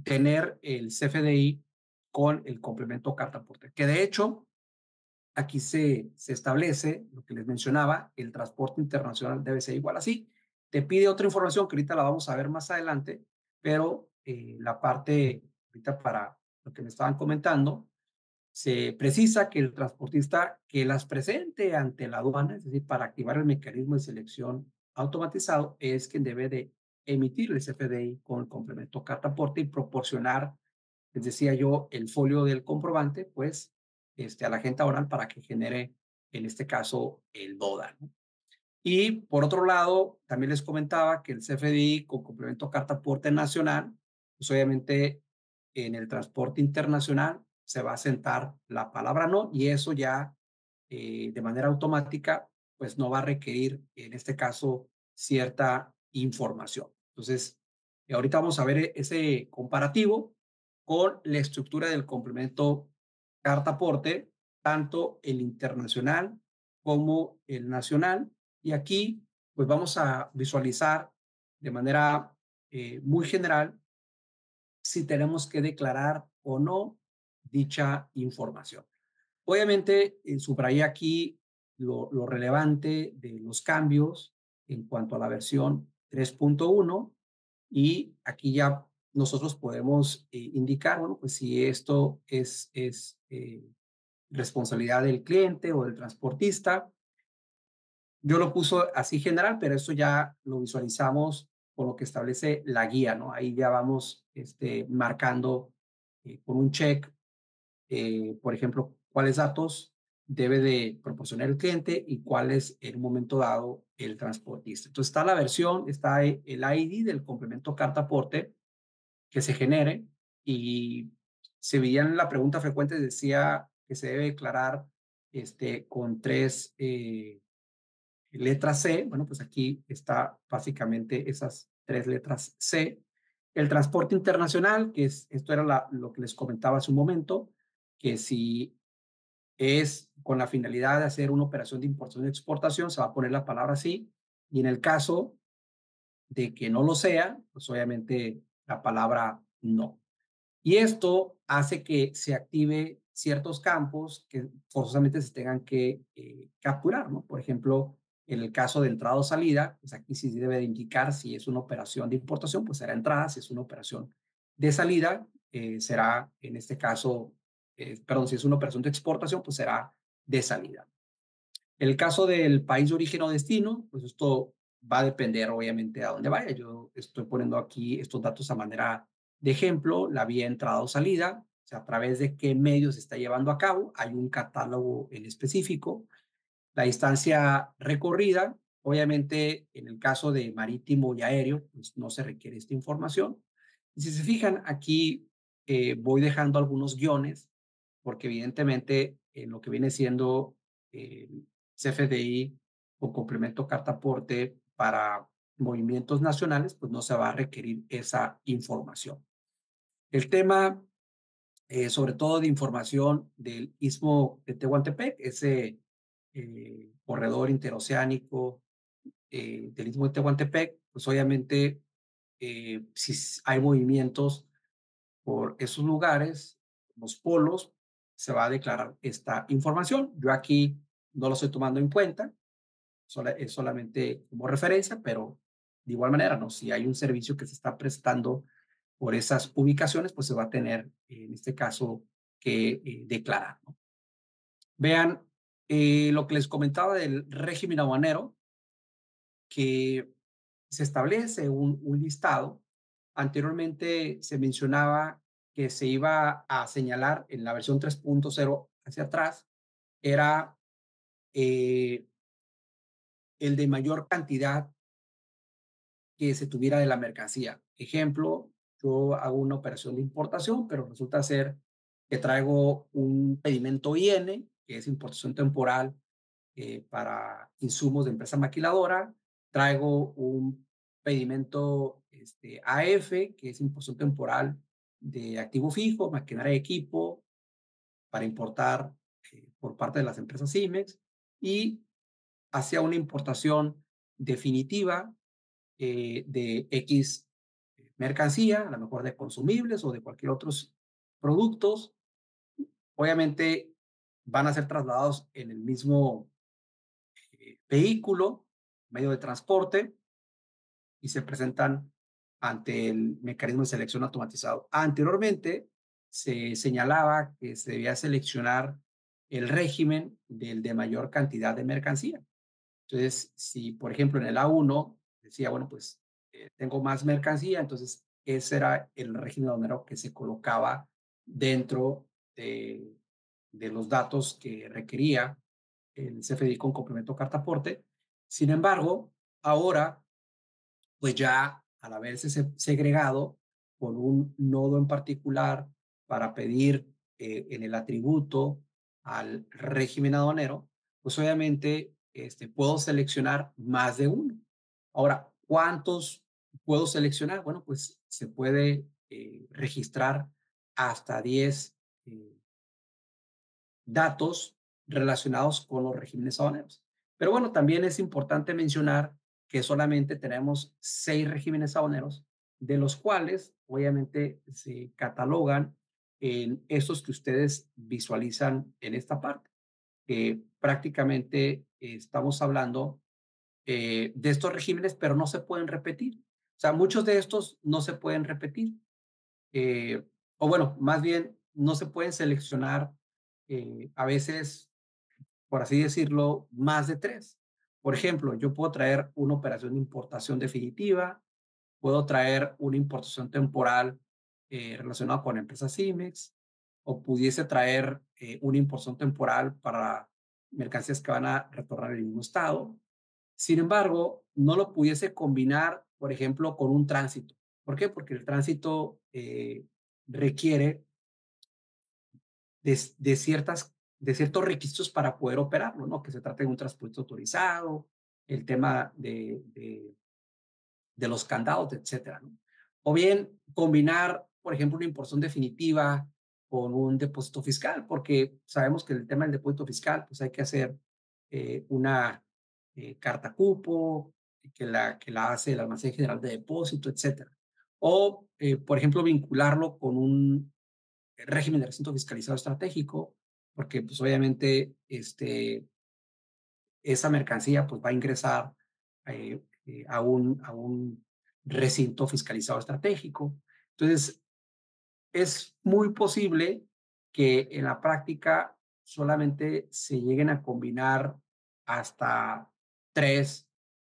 tener el CFDI con el complemento carta aporte. Que de hecho, aquí se establece lo que les mencionaba, el transporte internacional debe ser igual. Así, te pide otra información que ahorita la vamos a ver más adelante, pero la parte, ahorita para lo que me estaban comentando, se precisa que el transportista que las presente ante la aduana, es decir, para activar el mecanismo de selección automatizado, es quien debe de emitir el CFDI con el complemento carta aporte y proporcionar, les decía yo, el folio del comprobante, pues, a la agente aduanal para que genere, en este caso, el DODA, ¿no? Y por otro lado, también les comentaba que el CFDI con complemento carta aporte nacional, pues obviamente en el transporte internacional se va a sentar la palabra no y eso ya de manera automática, pues no va a requerir, en este caso, cierta información. Entonces, ahorita vamos a ver ese comparativo con la estructura del complemento carta-aporte, tanto el internacional como el nacional. Y aquí, pues vamos a visualizar de manera muy general si tenemos que declarar o no dicha información. Obviamente, subrayé aquí lo relevante de los cambios en cuanto a la versión 3.1 y aquí ya nosotros podemos indicar, bueno, pues si esto es responsabilidad del cliente o del transportista. Yo lo puse así general, pero eso ya lo visualizamos con lo que establece la guía, ¿no? Ahí ya vamos marcando con un check, por ejemplo, cuáles datos debe de proporcionar el cliente y cuál es en un momento dado el transportista. Entonces está la versión, está el ID del complemento carta aporte que se genere y se veía en la pregunta frecuente, decía que se debe declarar con 3 letras C. Bueno, pues aquí está básicamente esas 3 letras C. El transporte internacional, que esto era lo que les comentaba hace un momento, que si es con la finalidad de hacer una operación de importación y exportación, se va a poner la palabra sí, y en el caso de que no lo sea, pues obviamente la palabra no. Y esto hace que se active ciertos campos que forzosamente se tengan que capturar, ¿no? Por ejemplo, en el caso de entrada o salida, pues aquí sí debe de indicar si es una operación de importación, pues será entrada, si es una operación de salida, será en este caso, perdón, si es una operación de exportación, pues será de salida. En el caso del país de origen o destino, pues esto va a depender obviamente a dónde vaya. Yo estoy poniendo aquí estos datos a manera de ejemplo, la vía entrada o salida, o sea, a través de qué medios se está llevando a cabo. Hay un catálogo en específico. La distancia recorrida, obviamente en el caso de marítimo y aéreo, pues no se requiere esta información. Y si se fijan, aquí voy dejando algunos guiones, porque evidentemente en lo que viene siendo CFDI o complemento carta aporte para movimientos nacionales, pues no se va a requerir esa información. El tema, sobre todo de información del Istmo de Tehuantepec, ese corredor interoceánico del Istmo de Tehuantepec, pues obviamente si hay movimientos por esos lugares, los polos, se va a declarar esta información. Yo aquí no lo estoy tomando en cuenta, es solamente como referencia, pero de igual manera, ¿no? Si hay un servicio que se está prestando por esas ubicaciones, pues se va a tener, en este caso, que declarar, ¿no? Vean lo que les comentaba del régimen aduanero, que se establece un listado. Anteriormente se mencionaba que se iba a señalar en la versión 3.0 hacia atrás, era el de mayor cantidad que se tuviera de la mercancía. Ejemplo, yo hago una operación de importación, pero resulta ser que traigo un pedimento IN, que es importación temporal para insumos de empresa maquiladora, traigo un pedimento AF, que es importación temporal de activo fijo, maquinaria de equipo, para importar por parte de las empresas CIMEX, y hacia una importación definitiva de X mercancía, a lo mejor de consumibles o de cualquier otros productos. Obviamente van a ser trasladados en el mismo vehículo, medio de transporte, y se presentan ante el mecanismo de selección automatizado. Anteriormente se señalaba que se debía seleccionar el régimen del de mayor cantidad de mercancía. Entonces, si por ejemplo en el A1 decía, bueno, pues tengo más mercancía, entonces ese era el régimen aduanero que se colocaba dentro de los datos que requería el CFDI con complemento carta aporte. Sin embargo, ahora, pues ya al haberse segregado con un nodo en particular para pedir en el atributo al régimen aduanero, pues obviamente puedo seleccionar más de uno. Ahora, ¿cuántos puedo seleccionar? Bueno, pues se puede registrar hasta 10 datos relacionados con los regímenes aduaneros. Pero bueno, también es importante mencionar que solamente tenemos 6 regímenes aduaneros, de los cuales obviamente se catalogan en estos que ustedes visualizan en esta parte. Prácticamente estamos hablando de estos regímenes, pero no se pueden repetir. O sea, muchos de estos no se pueden repetir. O bueno, más bien, no se pueden seleccionar a veces, por así decirlo, más de 3. Por ejemplo, yo puedo traer una operación de importación definitiva, puedo traer una importación temporal relacionada con la empresa Cimex, o pudiese traer una importación temporal para mercancías que van a retornar al mismo estado. Sin embargo, no lo pudiese combinar, por ejemplo, con un tránsito. ¿Por qué? Porque el tránsito requiere de ciertos requisitos para poder operarlo, ¿no? Que se trate de un transporte autorizado, el tema de los candados, etcétera, ¿no? O bien combinar, por ejemplo, una importación definitiva con un depósito fiscal, porque sabemos que el tema del depósito fiscal, pues hay que hacer una carta cupo, que la hace el Almacén General de Depósito, etcétera. O, por ejemplo, vincularlo con un régimen de recinto fiscalizado estratégico, porque pues obviamente esa mercancía pues va a ingresar a un recinto fiscalizado estratégico. Entonces, es muy posible que en la práctica solamente se lleguen a combinar hasta 3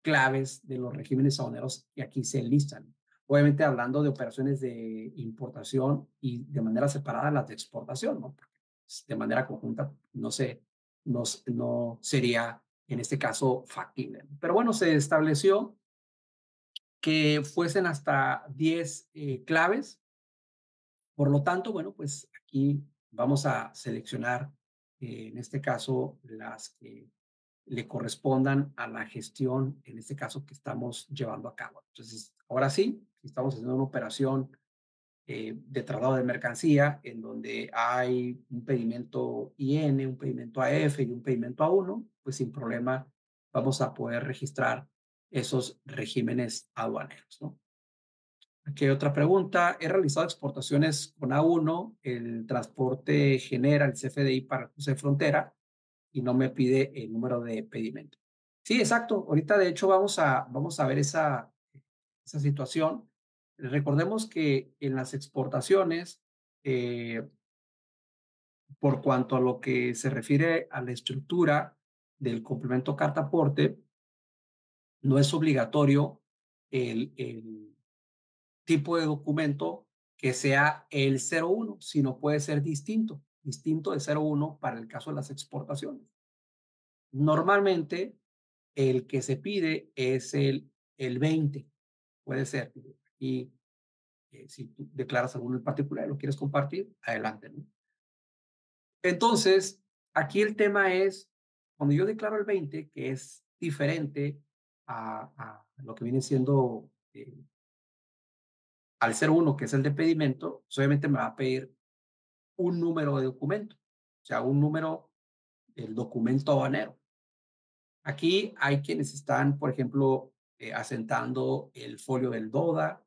claves de los regímenes aduaneros que aquí se enlistan. Obviamente hablando de operaciones de importación y de manera separada las de exportación, ¿no? Porque de manera conjunta no sería en este caso factible. Pero bueno, se estableció que fuesen hasta 10 claves. Por lo tanto, bueno, pues aquí vamos a seleccionar, en este caso, las que le correspondan a la gestión, en este caso, que estamos llevando a cabo. Entonces, ahora sí, estamos haciendo una operación de traslado de mercancía en donde hay un pedimento IN, un pedimento AF y un pedimento A1, pues sin problema vamos a poder registrar esos regímenes aduaneros, ¿no? Aquí hay otra pregunta. He realizado exportaciones con A1, el transporte genera el CFDI para el cruce de frontera y no me pide el número de pedimento. Sí, exacto. Ahorita, de hecho, vamos a ver esa situación. Recordemos que en las exportaciones, por cuanto a lo que se refiere a la estructura del complemento carta aporte, no es obligatorio el tipo de documento que sea el 01, sino puede ser distinto de 01 para el caso de las exportaciones. Normalmente, el que se pide es el 20, puede ser. Y si tú declaras alguno en particular y lo quieres compartir, adelante, ¿no? Entonces, aquí el tema es, cuando yo declaro el 20, que es diferente a lo que viene siendo al 01, que es el de pedimento, pues obviamente me va a pedir un número de documento, o sea, un número del documento aduanero. Aquí hay quienes están, por ejemplo, asentando el folio del DODA,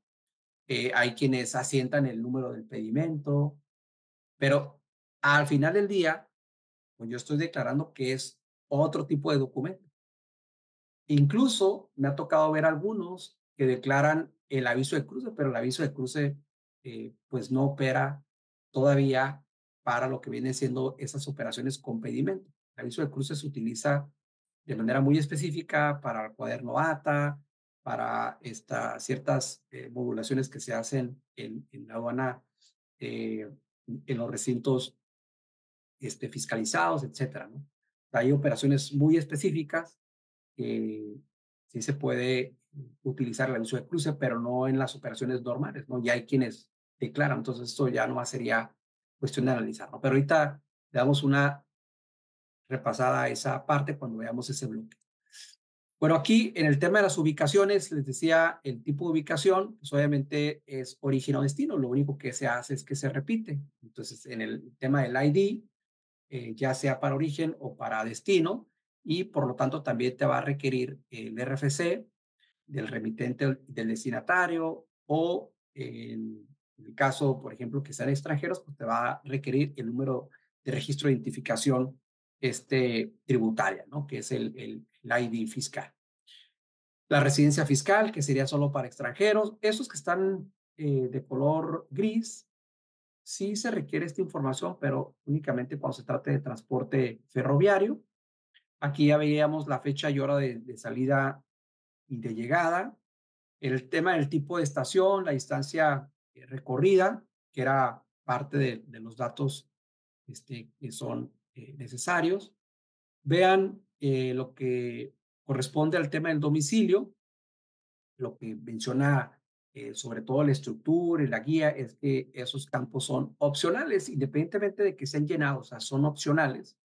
hay quienes asientan el número del pedimento, pero al final del día, pues yo estoy declarando que es otro tipo de documento. Incluso me ha tocado ver algunos que declaran el aviso de cruce, pero el aviso de cruce pues no opera todavía para lo que vienen siendo esas operaciones con pedimento. El aviso de cruce se utiliza de manera muy específica para el cuaderno ATA, para ciertas modulaciones que se hacen en la aduana, en los recintos fiscalizados, etcétera, ¿no? Hay operaciones muy específicas que sí se puede utilizar el aviso de cruce, pero no en las operaciones normales, ¿no? Ya hay quienes declaran, entonces esto ya no sería cuestión de analizar, ¿no? Pero ahorita le damos una repasada esa parte cuando veamos ese bloque. Bueno, aquí en el tema de las ubicaciones, les decía, el tipo de ubicación, pues obviamente es origen o destino. Lo único que se hace es que se repite. Entonces, en el tema del ID, ya sea para origen o para destino, y por lo tanto también te va a requerir el RFC del remitente del destinatario, o en el caso, por ejemplo, que sean extranjeros, pues te va a requerir el número de registro de identificación tributaria, ¿no? Que es el ID fiscal. La residencia fiscal, que sería solo para extranjeros. Esos que están de color gris, sí se requiere esta información, pero únicamente cuando se trate de transporte ferroviario. Aquí ya veíamos la fecha y hora de salida y de llegada. El tema del tipo de estación, la distancia recorrida, que era parte de los datos que son necesarios. Vean lo que corresponde al tema del domicilio. Lo que menciona sobre todo la estructura y la guía es que esos campos son opcionales, independientemente de que sean llenados, o sea, son opcionales.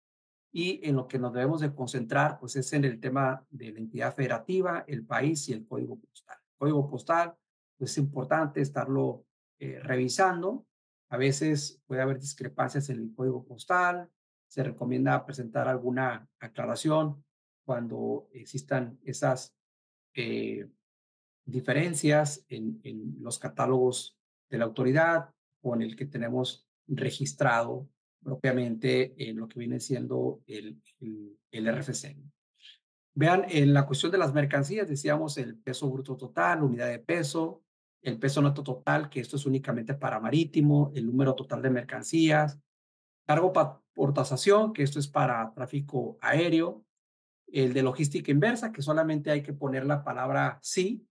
Y en lo que nos debemos de concentrar, pues es en el tema de la entidad federativa, el país y el código postal. El código postal, pues es importante estarlo revisando. A veces puede haber discrepancias en el código postal. Se recomienda presentar alguna aclaración cuando existan esas diferencias en los catálogos de la autoridad o en el que tenemos registrado propiamente en lo que viene siendo el RFC. Vean, en la cuestión de las mercancías, decíamos el peso bruto total, unidad de peso, el peso neto total, que esto es únicamente para marítimo, el número total de mercancías, cargo por tasación, que esto es para tráfico aéreo, el de logística inversa, que solamente hay que poner la palabra sí.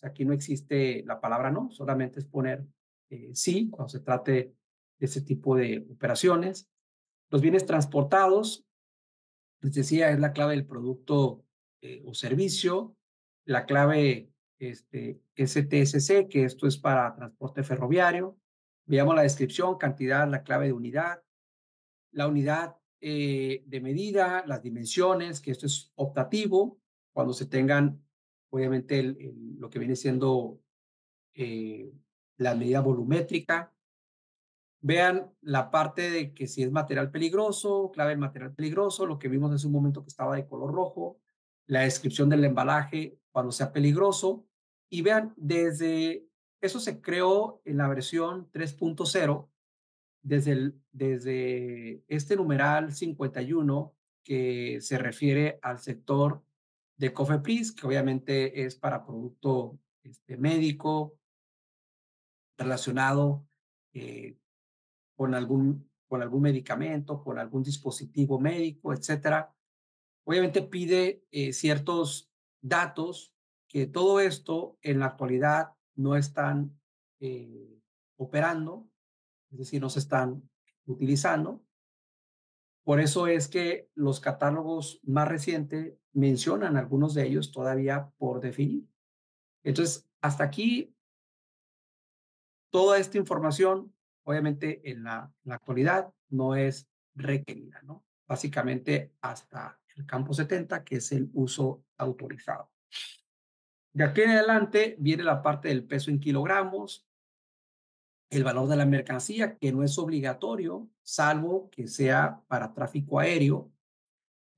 Aquí no existe la palabra no, solamente es poner sí cuando se trate de ese tipo de operaciones. Los bienes transportados, les decía, es la clave del producto o servicio. La clave STSC, que esto es para transporte ferroviario. Veamos la descripción, cantidad, la clave de unidad. La unidad de medida, las dimensiones, que esto es optativo, cuando se tengan, obviamente, lo que viene siendo la medida volumétrica. Vean la parte de que si es material peligroso, clave de material peligroso, lo que vimos hace un momento que estaba de color rojo, la descripción del embalaje cuando sea peligroso. Y vean, desde eso se creó en la versión 3.0, desde este numeral 51 que se refiere al sector de COFEPRIS, que obviamente es para producto médico relacionado con algún medicamento, con algún dispositivo médico, etcétera. Obviamente pide ciertos datos que todo esto en la actualidad no están operando, es decir, no se están utilizando. Por eso es que los catálogos más recientes mencionan algunos de ellos todavía por definir. Entonces, hasta aquí, toda esta información, obviamente en la actualidad, no es requerida, ¿no? Básicamente hasta el campo 70, que es el uso autorizado. De aquí en adelante viene la parte del peso en kilogramos, el valor de la mercancía, que no es obligatorio, salvo que sea para tráfico aéreo,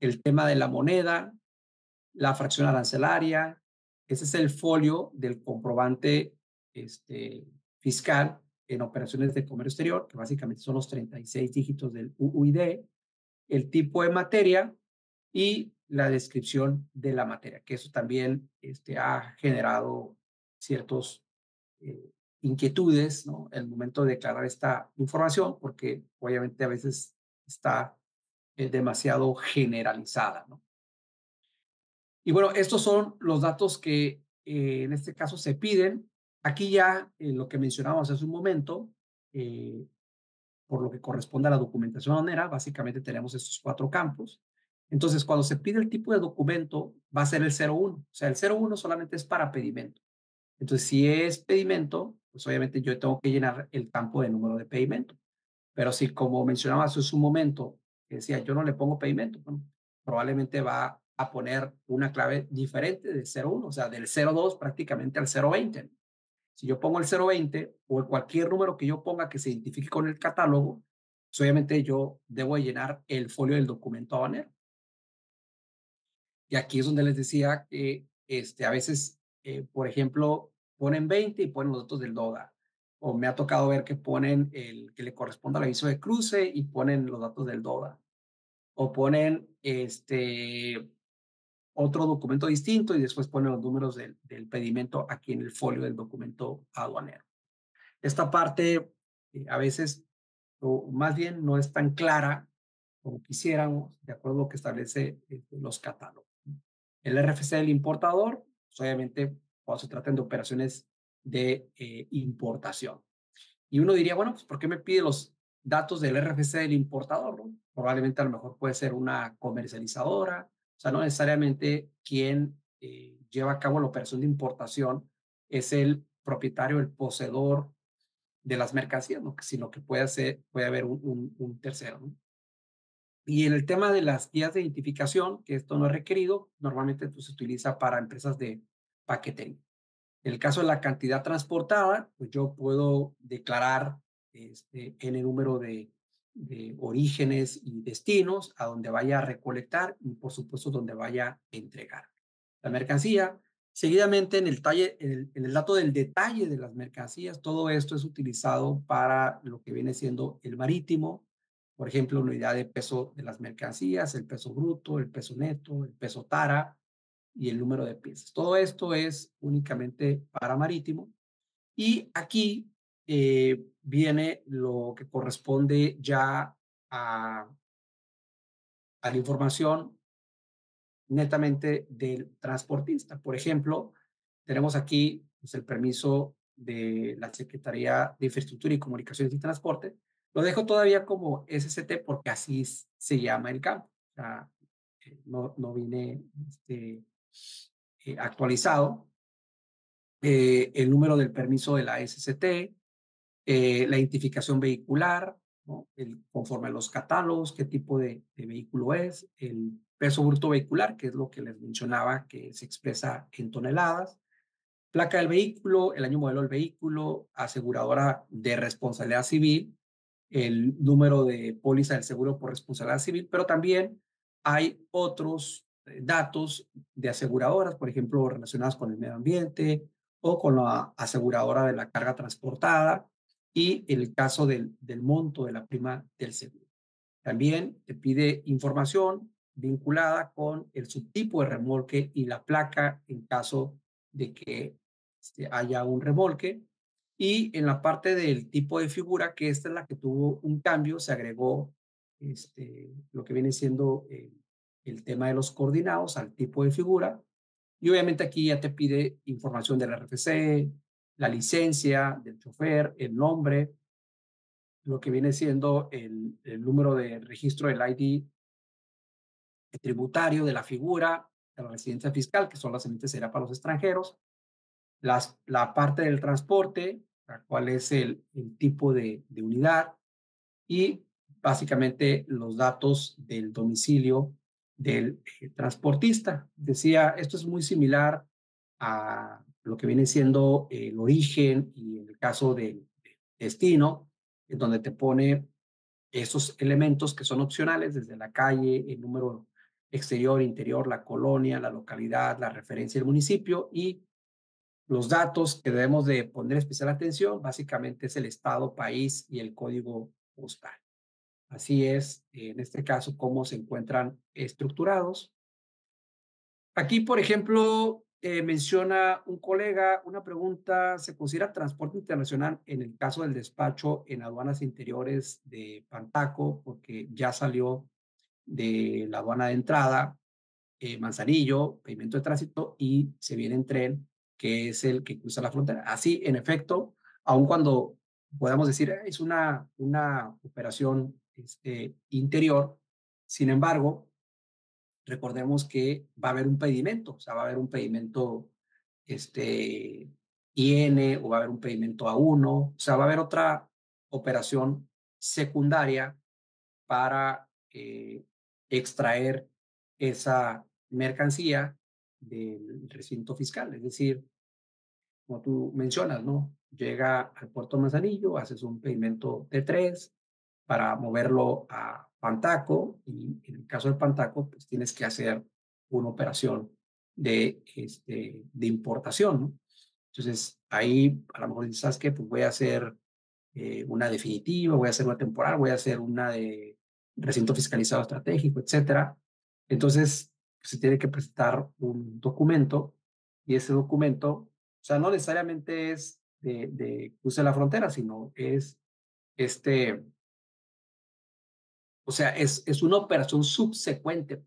el tema de la moneda, la fracción arancelaria. Ese es el folio del comprobante fiscal en operaciones de comercio exterior, que básicamente son los 36 dígitos del UUID, el tipo de materia y la descripción de la materia, que eso también ha generado ciertos inquietudes, ¿no? En el momento de declarar esta información, porque obviamente a veces está demasiado generalizada, ¿no? Y bueno, estos son los datos que en este caso se piden. Aquí ya lo que mencionábamos hace un momento, por lo que corresponde a la documentación aduanera, básicamente tenemos estos 4 campos. Entonces, cuando se pide el tipo de documento, va a ser el 01. O sea, el 01 solamente es para pedimento. Entonces, si es pedimento, pues obviamente yo tengo que llenar el campo de número de pedimento. Pero si, como mencionaba hace un momento, que decía, yo no le pongo pedimento. Bueno, probablemente va a poner una clave diferente de 01, o sea, del 02 prácticamente al 020. Si yo pongo el 020 o cualquier número que yo ponga que se identifique con el catálogo, pues obviamente yo debo llenar el folio del documento aduanero. Y aquí es donde les decía que a veces, por ejemplo, ponen 20 y ponen los datos del DODA. O me ha tocado ver que ponen el que le corresponde al aviso de cruce y ponen los datos del DODA. O ponen otro documento distinto y después ponen los números del pedimento aquí en el folio del documento aduanero. Esta parte a veces, o más bien, no es tan clara como quisiéramos, de acuerdo a lo que establece los catálogos. El RFC del importador, pues obviamente, cuando se tratan de operaciones de importación. Y uno diría, bueno, pues ¿por qué me pide los datos del RFC del importador? ¿No? Probablemente a lo mejor puede ser una comercializadora, o sea, no necesariamente quien lleva a cabo la operación de importación es el propietario, el poseedor de las mercancías, ¿no? Sino que puede haber un tercero, ¿no? Y en el tema de las guías de identificación, que esto no es requerido, normalmente pues, se utiliza para empresas de paquetería. En el caso de la cantidad transportada, pues yo puedo declarar en el número de orígenes y destinos a donde vaya a recolectar y por supuesto donde vaya a entregar la mercancía. Seguidamente en el dato del detalle de las mercancías, todo esto es utilizado para lo que viene siendo el marítimo, por ejemplo, la unidad de peso de las mercancías, el peso bruto, el peso neto, el peso tara y el número de piezas. Todo esto es únicamente para marítimo. Y aquí viene lo que corresponde ya a la información netamente del transportista. Por ejemplo, tenemos aquí pues, el permiso de la Secretaría de Infraestructura y Comunicaciones y Transporte. Lo dejo todavía como SCT porque así se llama el campo. O sea, no viene actualizado. El número del permiso de la SCT, la identificación vehicular, ¿no? Conforme a los catálogos, qué tipo de vehículo es, el peso bruto vehicular, que es lo que les mencionaba, que se expresa en toneladas, placa del vehículo, el año modelo del vehículo, aseguradora de responsabilidad civil, el número de póliza del seguro por responsabilidad civil, pero también hay otros datos de aseguradoras, por ejemplo, relacionadas con el medio ambiente o con la aseguradora de la carga transportada y el caso del monto de la prima del seguro. También te pide información vinculada con el subtipo de remolque y la placa en caso de que haya un remolque. Y en la parte del tipo de figura, que esta es la que tuvo un cambio, se agregó lo que viene siendo el tema de los coordinados al tipo de figura. Y obviamente aquí ya te pide información del RFC, la licencia del chofer, el nombre, lo que viene siendo el número de registro del ID tributario de la figura, de la residencia fiscal, que son las emites será para los extranjeros, la parte del transporte, cuál es el tipo de unidad y básicamente los datos del domicilio del transportista. Decía, esto es muy similar a lo que viene siendo el origen y en el caso del destino, en donde te pone esos elementos que son opcionales desde la calle, el número exterior, interior, la colonia, la localidad, la referencia del municipio y los datos que debemos de poner especial atención, básicamente es el estado, país y el código postal. Así es, en este caso, cómo se encuentran estructurados. Aquí, por ejemplo, menciona un colega una pregunta, ¿se considera transporte internacional en el caso del despacho en aduanas interiores de Pantaco? Porque ya salió de la aduana de entrada, Manzanillo, pedimento de tránsito y se viene en tren, que es el que cruza la frontera. Así, en efecto, aun cuando podamos decir es una operación interior, sin embargo, recordemos que va a haber un pedimento, o sea, va a haber un pedimento IN o va a haber un pedimento A1, o sea, va a haber otra operación secundaria para extraer esa mercancía del recinto fiscal. Es decir, como tú mencionas, ¿no? Llega al puerto de Manzanillo, haces un pedimento T3 para moverlo a Pantaco y en el caso de Pantaco, pues tienes que hacer una operación de importación, ¿no? Entonces, ahí a lo mejor dices, ¿sabes qué? Pues voy a hacer una definitiva, voy a hacer una temporal, voy a hacer una de recinto fiscalizado estratégico, etcétera. Entonces, se tiene que presentar un documento y ese documento, o sea, no necesariamente es de cruce la frontera, sino es este, o sea, es una operación subsecuente.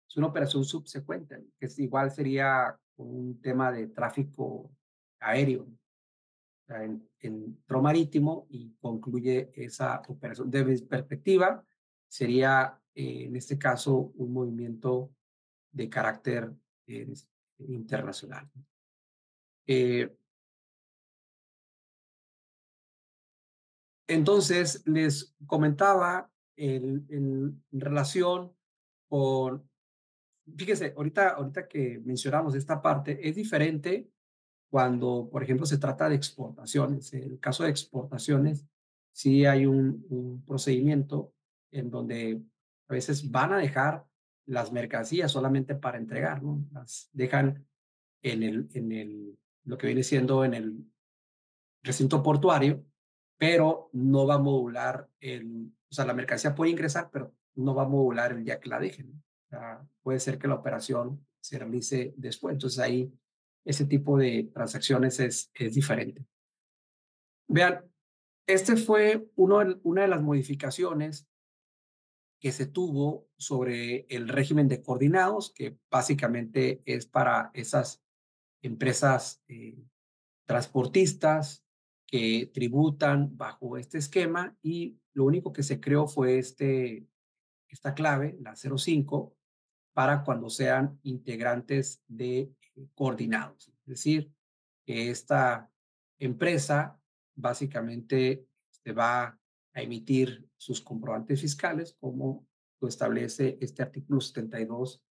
Es una operación subsecuente, que es, igual sería un tema de tráfico aéreo, sea, entró marítimo y concluye esa operación. De mi perspectiva, sería en este caso un movimiento de carácter internacional. Entonces, les comentaba en relación con, fíjese, ahorita que mencionamos esta parte, es diferente cuando, por ejemplo, se trata de exportaciones. En el caso de exportaciones, sí hay un procedimiento en donde a veces van a dejar las mercancías solamente para entregar, ¿no? Las dejan lo que viene siendo en el recinto portuario, pero no va a modular o sea, la mercancía puede ingresar, pero no va a modular el día que la dejen, ¿no? O sea, puede ser que la operación se realice después. Entonces ahí ese tipo de transacciones es diferente. Vean, este fue una de las modificaciones que se tuvo sobre el régimen de coordinados, que básicamente es para esas empresas transportistas que tributan bajo este esquema, y lo único que se creó fue esta clave, la 05, para cuando sean integrantes de coordinados. Es decir, que esta empresa básicamente va a emitir sus comprobantes fiscales como lo establece este artículo 72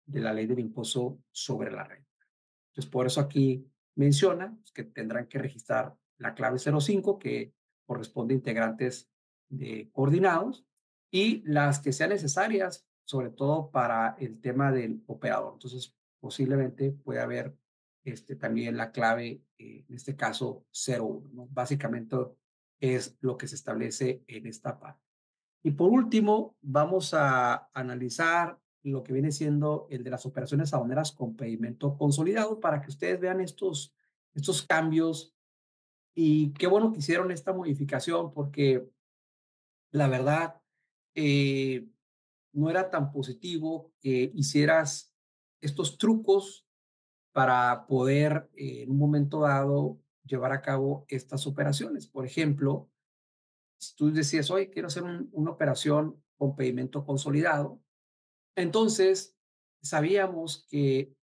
de la Ley del Impuesto sobre la Renta. Entonces, por eso aquí menciona que tendrán que registrar la clave 05, que corresponde a integrantes de coordinados, y las que sean necesarias, sobre todo para el tema del operador. Entonces, posiblemente puede haber también la clave, en este caso 01, ¿no? Básicamente es lo que se establece en esta parte. Y por último, vamos a analizar lo que viene siendo el de las operaciones aduaneras con pedimento consolidado, para que ustedes vean estos cambios. Y qué bueno que hicieron esta modificación, porque la verdad no era tan positivo que hicieras estos trucos para poder en un momento dado llevar a cabo estas operaciones. Por ejemplo, si tú decías, oye, quiero hacer una operación con pedimento consolidado, entonces sabíamos que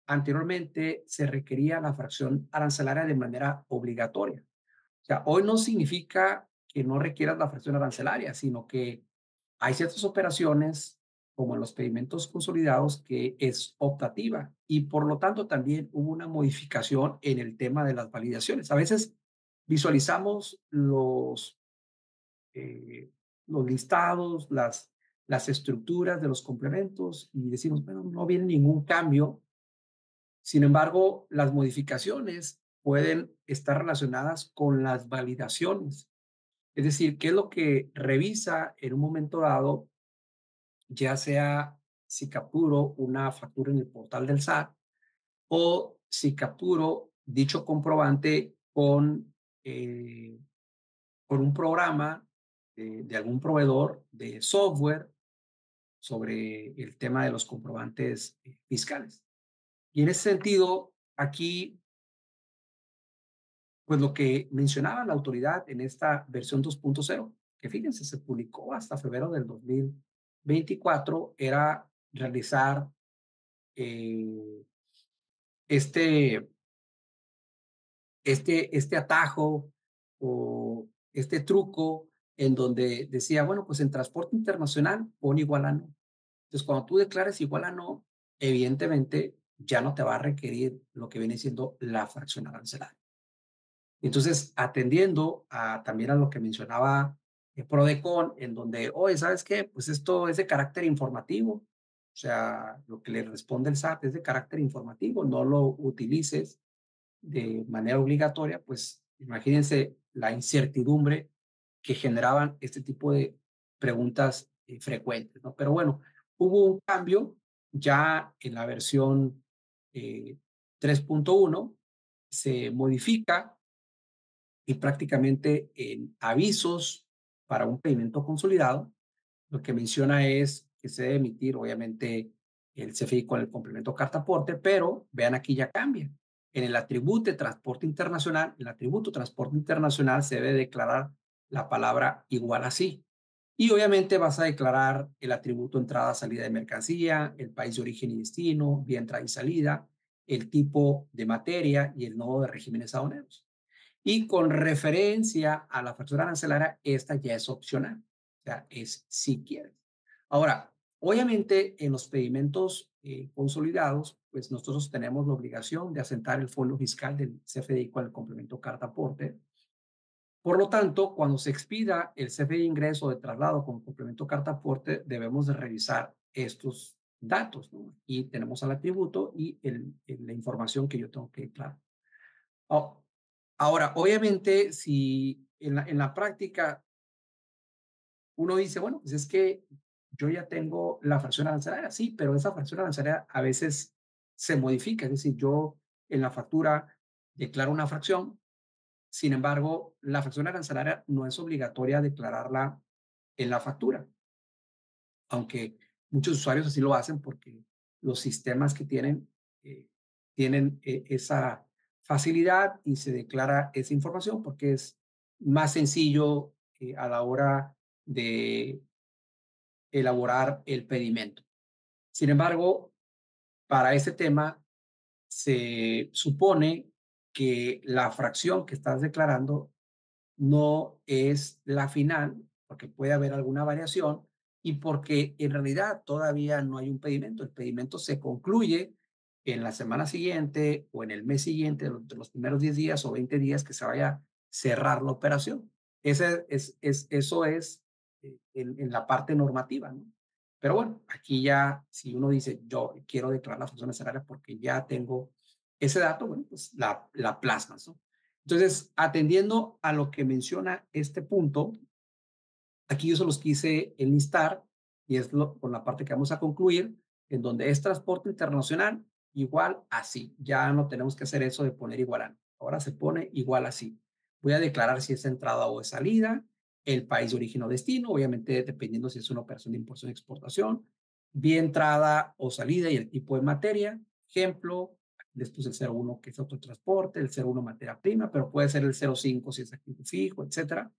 anteriormente se requería la fracción arancelaria de manera obligatoria. O sea, hoy no significa que no requieras la fracción arancelaria, sino que hay ciertas operaciones, como en los pedimentos consolidados, que es optativa, y por lo tanto también hubo una modificación en el tema de las validaciones. A veces visualizamos los listados, las estructuras de los complementos y decimos, bueno, no viene ningún cambio. Sin embargo, las modificaciones pueden estar relacionadas con las validaciones. Es decir, qué es lo que revisa en un momento dado, ya sea si capturo una factura en el portal del SAT o si capturo dicho comprobante con un programa de algún proveedor de software sobre el tema de los comprobantes fiscales. Y en ese sentido, aquí, pues lo que mencionaba la autoridad en esta versión 2.0, que fíjense, se publicó hasta febrero del 2024, era realizar este atajo o este truco en donde decía, bueno, pues en transporte internacional pon igual a no. Entonces, cuando tú declares igual a no, evidentemente ya no te va a requerir lo que viene siendo la fracción arancelaria. Entonces, atendiendo también a lo que mencionaba Prodecon, en donde, oye, ¿sabes qué? Pues esto es de carácter informativo. O sea, lo que le responde el SAT es de carácter informativo, no lo utilices de manera obligatoria, pues imagínense la incertidumbre que generaban este tipo de preguntas frecuentes, ¿no? Pero bueno, hubo un cambio ya en la versión 3.1, se modifica y prácticamente en avisos para un pedimento consolidado, lo que menciona es que se debe emitir, obviamente, el CFDI con el complemento carta aporte, pero vean aquí ya cambia. En el atributo de transporte internacional, el atributo transporte internacional se debe declarar la palabra igual a sí. Y obviamente vas a declarar el atributo entrada, salida de mercancía, el país de origen y destino, vía entrada y salida, el tipo de materia y el nodo de regímenes aduaneros. Y con referencia a la factura arancelaria, esta ya es opcional. O sea, es si quieres. Ahora, obviamente en los pedimentos consolidados, pues nosotros tenemos la obligación de asentar el fondo fiscal del CFDI con el complemento carta aporte. Por lo tanto, cuando se expida el CFDI ingreso de traslado con complemento carta aporte, debemos de revisar estos datos, ¿no? Y tenemos al atributo y la información que yo tengo que declarar. Oh, ahora, obviamente, si en la práctica uno dice, bueno, pues es que yo ya tengo la fracción arancelaria, sí, pero esa fracción arancelaria a veces se modifica, es decir, yo en la factura declaro una fracción, sin embargo, la fracción arancelaria no es obligatoria declararla en la factura, aunque muchos usuarios así lo hacen porque los sistemas que tienen esa facilidad y se declara esa información porque es más sencillo a la hora de elaborar el pedimento. Sin embargo, para este tema se supone que la fracción que estás declarando no es la final, porque puede haber alguna variación y porque en realidad todavía no hay un pedimento. El pedimento se concluye en la semana siguiente o en el mes siguiente, los primeros 10 días o 20 días que se vaya a cerrar la operación. Eso es en la parte normativa, ¿no? Pero bueno, aquí ya, si uno dice, yo quiero declarar la función necesaria porque ya tengo ese dato, bueno, pues la plasmas, ¿no? Entonces, atendiendo a lo que menciona este punto, aquí yo se los quise enlistar y es con la parte que vamos a concluir, en donde es transporte internacional igual así. Ya no tenemos que hacer eso de poner igual a. Ahora se pone igual así. Voy a declarar si es entrada o es salida, el país de origen o destino, obviamente dependiendo si es una operación de importación o exportación, vía entrada o salida y el tipo de materia. Ejemplo, después el 01 que es autotransporte, el 01 materia prima, pero puede ser el 05 si es activo fijo, etcétera.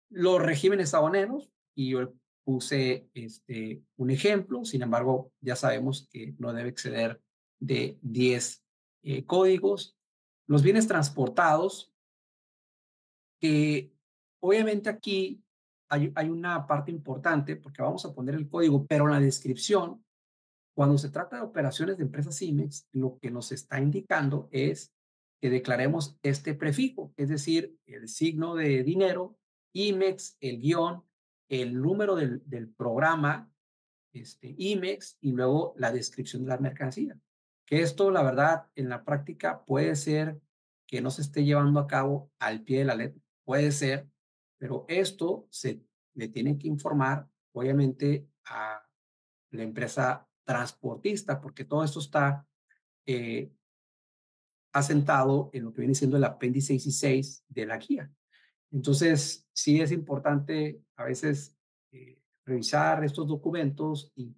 Los regímenes aduaneros, y yo puse un ejemplo, sin embargo, ya sabemos que no debe exceder de 10 códigos. Los bienes transportados, que obviamente aquí hay una parte importante porque vamos a poner el código, pero en la descripción, cuando se trata de operaciones de empresas IMEX, lo que nos está indicando es que declaremos este prefijo, es decir, el signo de dinero, IMEX, el guión, el número del programa IMEX y luego la descripción de la mercancía. Que esto, la verdad, en la práctica puede ser que no se esté llevando a cabo al pie de la letra, puede ser, pero esto se le tiene que informar, obviamente, a la empresa transportista, porque todo esto está asentado en lo que viene siendo el apéndice 16 de la guía. Entonces, sí es importante a veces revisar estos documentos y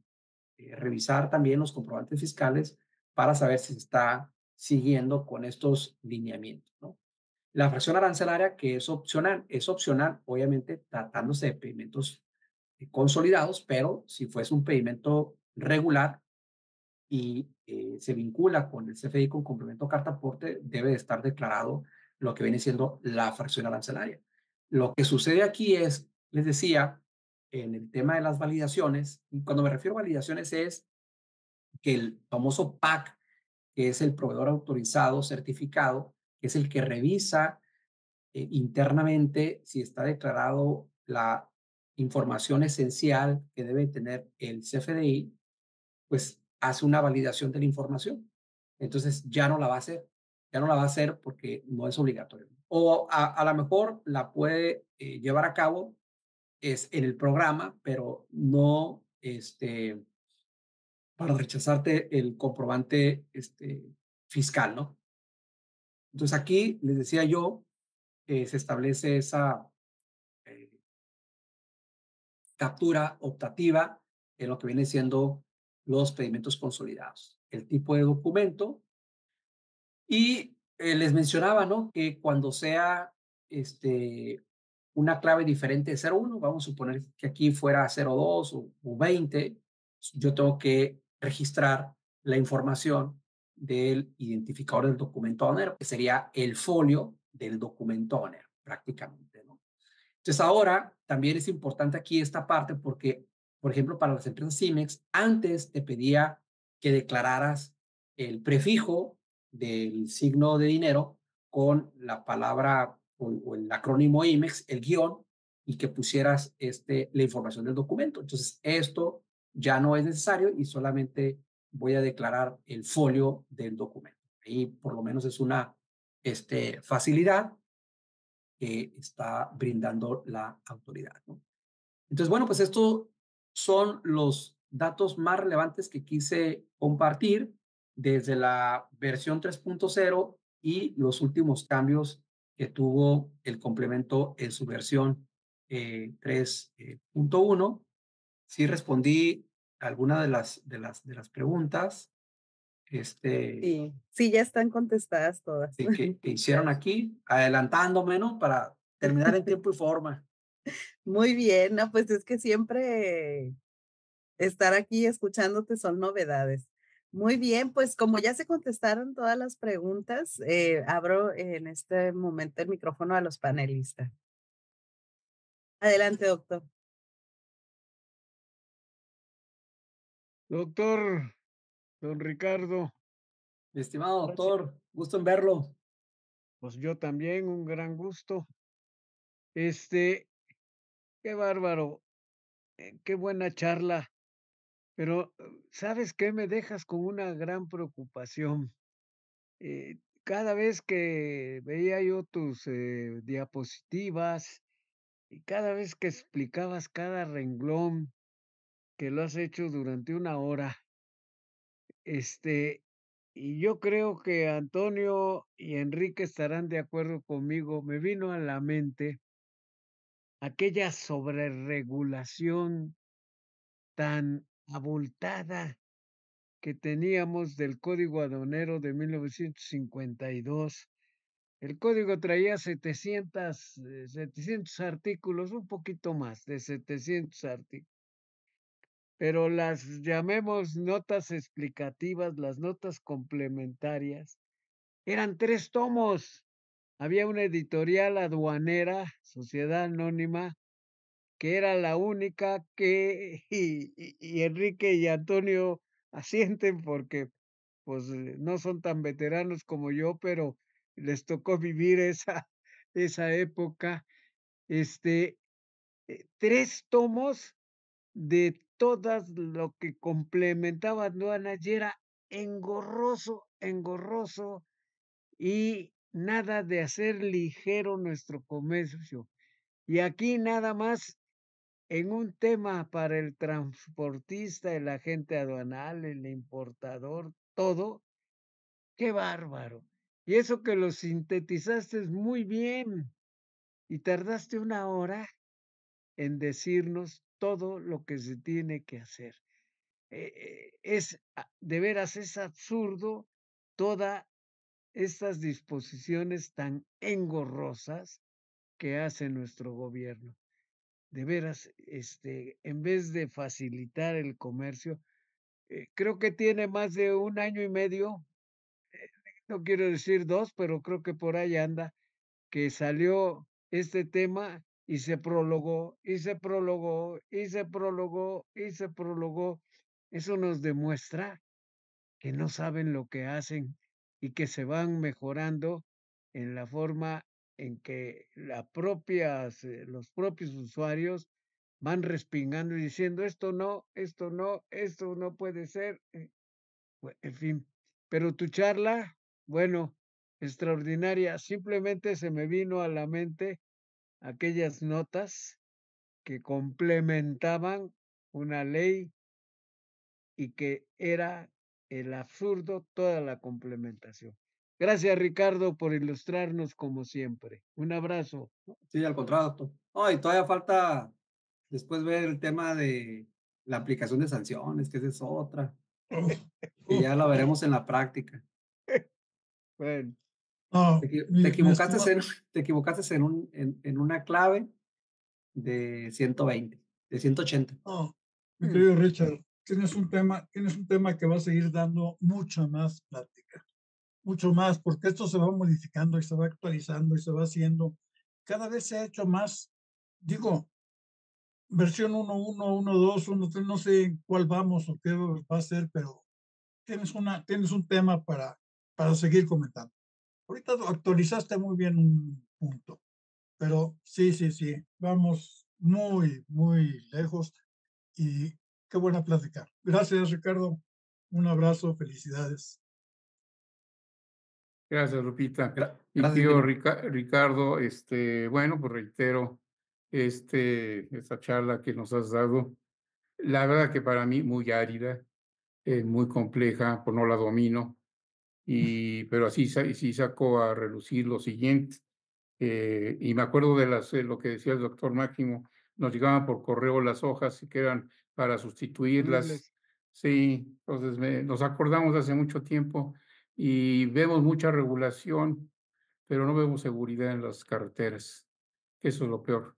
revisar también los comprobantes fiscales para saber si se está siguiendo con estos lineamientos, ¿no? La fracción arancelaria, que es opcional, obviamente tratándose de pedimentos consolidados, pero si fuese un pedimento regular y se vincula con el CFDI con complemento carta aporte, debe de estar declarado lo que viene siendo la fracción arancelaria. Lo que sucede aquí es les decía, en el tema de las validaciones, y cuando me refiero a validaciones es que el famoso PAC, que es el proveedor autorizado, certificado, que es el que revisa internamente si está declarado la información esencial que debe tener el CFDI, pues hace una validación de la información. Entonces ya no la va a hacer, ya no la va a hacer porque no es obligatorio. O a lo mejor la puede llevar a cabo es en el programa, pero no para rechazarte el comprobante fiscal, ¿no? Entonces aquí les decía yo, se establece esa eh, captura optativa en lo que viene siendo los pedimentos consolidados. El tipo de documento y les mencionaba, ¿no? Que cuando sea una clave diferente de 01, vamos a suponer que aquí fuera 02 o 20, yo tengo que registrar la información del identificador del documento owner, que sería el folio del documento owner, prácticamente, ¿no? Entonces ahora también es importante aquí esta parte porque, por ejemplo, para las empresas CIMEX, antes te pedía que declararas el prefijo del signo de dinero con la palabra o el acrónimo IMEX, el guión, y que pusieras la información del documento. Entonces, esto ya no es necesario y solamente voy a declarar el folio del documento. Ahí por lo menos es una facilidad que está brindando la autoridad, ¿no? Entonces, bueno, pues estos son los datos más relevantes que quise compartir desde la versión 3.0 y los últimos cambios que tuvo el complemento en su versión 3.1. Sí respondí alguna de las preguntas Sí, ya están contestadas todas. que hicieron aquí, adelantándome, ¿no? Para terminar en tiempo y forma. Muy bien, no, pues es que siempre estar aquí escuchándote son novedades. Muy bien, pues como ya se contestaron todas las preguntas, abro en este momento el micrófono a los panelistas. Adelante, doctor. Doctor, don Ricardo, Mi estimado doctor, gusto en verlo. pues yo también, un gran gusto. Qué bárbaro, qué buena charla. Pero, ¿sabes qué? Me dejas con una gran preocupación. Cada vez que veía yo tus diapositivas y cada vez que explicabas cada renglón, que lo has hecho durante una hora, y yo creo que Antonio y Enrique estarán de acuerdo conmigo, me vino a la mente aquella sobreregulación tan abultada que teníamos del Código Aduanero de 1952. El código traía 700 artículos, un poquito más de 700 artículos, pero las llamemos notas explicativas, las notas complementarias, eran 3 tomos. Había una editorial aduanera, Sociedad Anónima, que era la única que y Enrique y Antonio asienten porque, pues, no son tan veteranos como yo, pero les tocó vivir esa época. 3 tomos de todas lo que complementaba aduanas y era engorroso, engorroso, y nada de hacer ligero nuestro comercio. Y aquí nada más en un tema para el transportista, el agente aduanal, el importador, todo, qué bárbaro. Y eso que lo sintetizaste muy bien y tardaste una hora en decirnos todo lo que se tiene que hacer. De veras, es absurdo todas estas disposiciones tan engorrosas que hace nuestro gobierno. De veras, en vez de facilitar el comercio, creo que tiene más de 1 año y medio, no quiero decir 2, pero creo que por ahí anda, que salió este tema y se prolongó, y se prolongó, y se prolongó, y se prolongó. Eso nos demuestra que no saben lo que hacen y que se van mejorando en la forma en que los propios usuarios van respingando y diciendo esto no, esto no, esto no puede ser, en fin. Pero tu charla, bueno, extraordinaria. Simplemente se me vino a la mente aquellas notas que complementaban una ley y que era el absurdo toda la complementación. Gracias, Ricardo, por ilustrarnos como siempre. Un abrazo. Sí, al contrario, doctor. No, y todavía falta después ver el tema de la aplicación de sanciones, que esa es otra, que ya la veremos en la práctica. Bueno. No, Te equivocaste en una clave de 120, de 180. No, mi querido Richard, tienes un tema que va a seguir dando mucha más plática, mucho más, porque esto se va modificando y se va actualizando y se va haciendo. Cada vez se ha hecho más, digo, versión 1.1, 1.2, 1.3, no sé en cuál vamos o qué va a ser, pero tienes un tema para seguir comentando. Ahorita actualizaste muy bien un punto, pero sí, vamos muy, muy lejos y qué buena plática. Gracias, Ricardo. Un abrazo, felicidades. Gracias, Lupita. Y Gracias, querido Guillermo. Ricardo, bueno, pues reitero, esta charla que nos has dado, la verdad que para mí muy árida, muy compleja, pues no la domino, pero así sí sacó a relucir lo siguiente. Y me acuerdo de lo que decía el doctor Máximo, nos llegaban por correo las hojas y que eran para sustituirlas. Sí, entonces nos acordamos de hace mucho tiempo y vemos mucha regulación, pero no vemos seguridad en las carreteras. Eso es lo peor.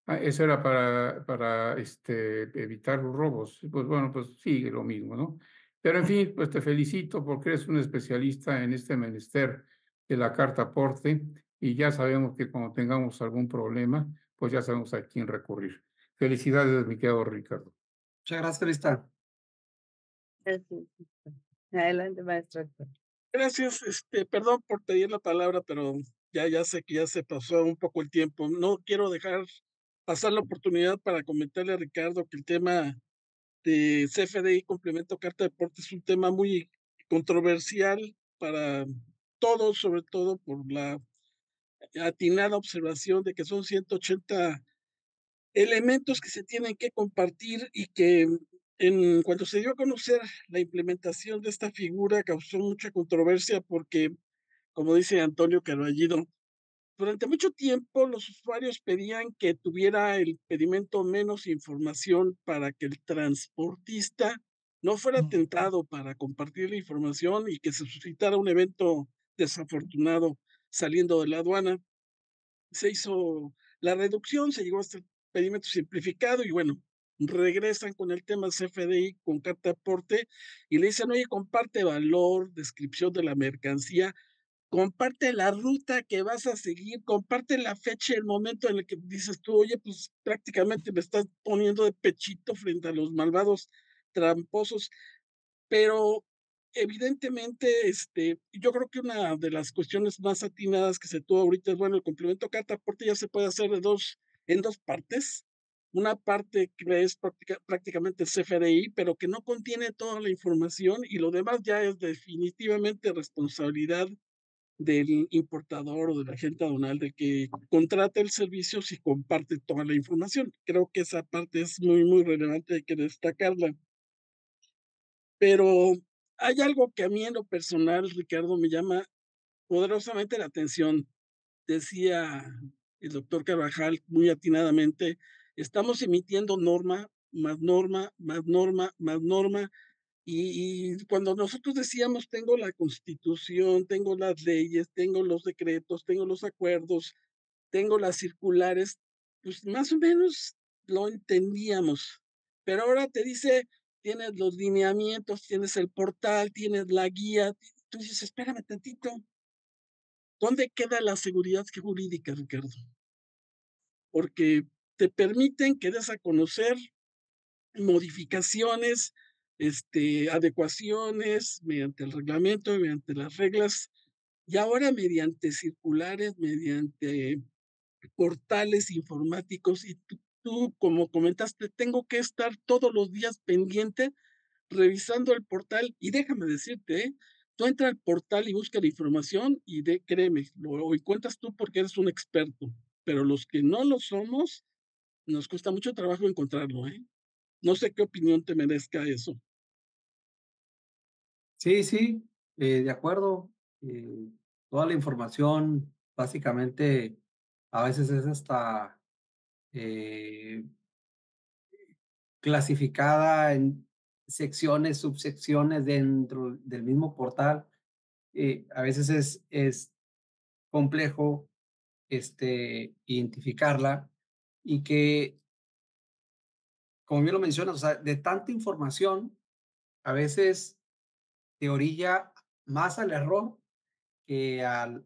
Eso era para evitar los robos. Pues bueno, pues sigue lo mismo, ¿no? Pero en fin, pues te felicito porque eres un especialista en este menester de la carta aporte y ya sabemos que cuando tengamos algún problema, pues ya sabemos a quién recurrir. Felicidades, mi querido Ricardo. Muchas gracias, Crista. Adelante, maestro. Gracias, perdón por pedir la palabra, pero ya sé que ya se pasó un poco el tiempo. No quiero dejar pasar la oportunidad para comentarle a Ricardo que el tema de CFDI complemento carta de aporte es un tema muy controversial para todos, sobre todo por la atinada observación de que son 180 elementos que se tienen que compartir y que cuando se dio a conocer la implementación de esta figura causó mucha controversia porque, como dice Antonio Carballido, durante mucho tiempo los usuarios pedían que tuviera el pedimento menos información para que el transportista no fuera tentado para compartir la información y que se suscitara un evento desafortunado saliendo de la aduana. Se hizo la reducción, se llegó hasta el pedimento simplificado y bueno, regresan con el tema CFDI con carta de aporte y le dicen, oye, comparte valor, descripción de la mercancía, comparte la ruta que vas a seguir, comparte la fecha, el momento en el que dices tú, oye, pues prácticamente me estás poniendo de pechito frente a los malvados tramposos, pero evidentemente, yo creo que una de las cuestiones más atinadas que se tuvo ahorita es, bueno, el complemento carta aporte ya se puede hacer en dos partes. Una parte que es prácticamente el CFDI, pero que no contiene toda la información y lo demás ya es definitivamente responsabilidad del importador o del agente aduanal de que contrata el servicio si comparte toda la información. Creo que esa parte es muy, muy relevante, hay que destacarla. Pero hay algo que a mí en lo personal, Ricardo, me llama poderosamente la atención. Decía el doctor Carvajal muy atinadamente, estamos emitiendo norma, más norma, más norma, más norma, y cuando nosotros decíamos, tengo la Constitución, tengo las leyes, tengo los decretos, tengo los acuerdos, tengo las circulares, pues más o menos lo entendíamos. Pero ahora te dice, tienes los lineamientos, tienes el portal, tienes la guía. Tú dices, espérame tantito. ¿Dónde queda la seguridad jurídica, Ricardo? porque te permiten que des a conocer modificaciones, adecuaciones mediante el reglamento, mediante las reglas, y ahora mediante circulares, mediante portales informáticos. Y tú, como comentaste, tengo que estar todos los días pendiente, revisando el portal. Y déjame decirte, tú entra al portal y busca la información y créeme, lo encuentras tú porque eres un experto, pero los que no lo somos, nos cuesta mucho trabajo encontrarlo, ¿eh? No sé qué opinión te merezca eso. Sí, sí, de acuerdo. Toda la información, básicamente, a veces es hasta clasificada en secciones, subsecciones dentro del mismo portal. A veces es complejo identificarla y que, como bien lo mencionas, o sea, de tanta información, a veces te orilla más al error que al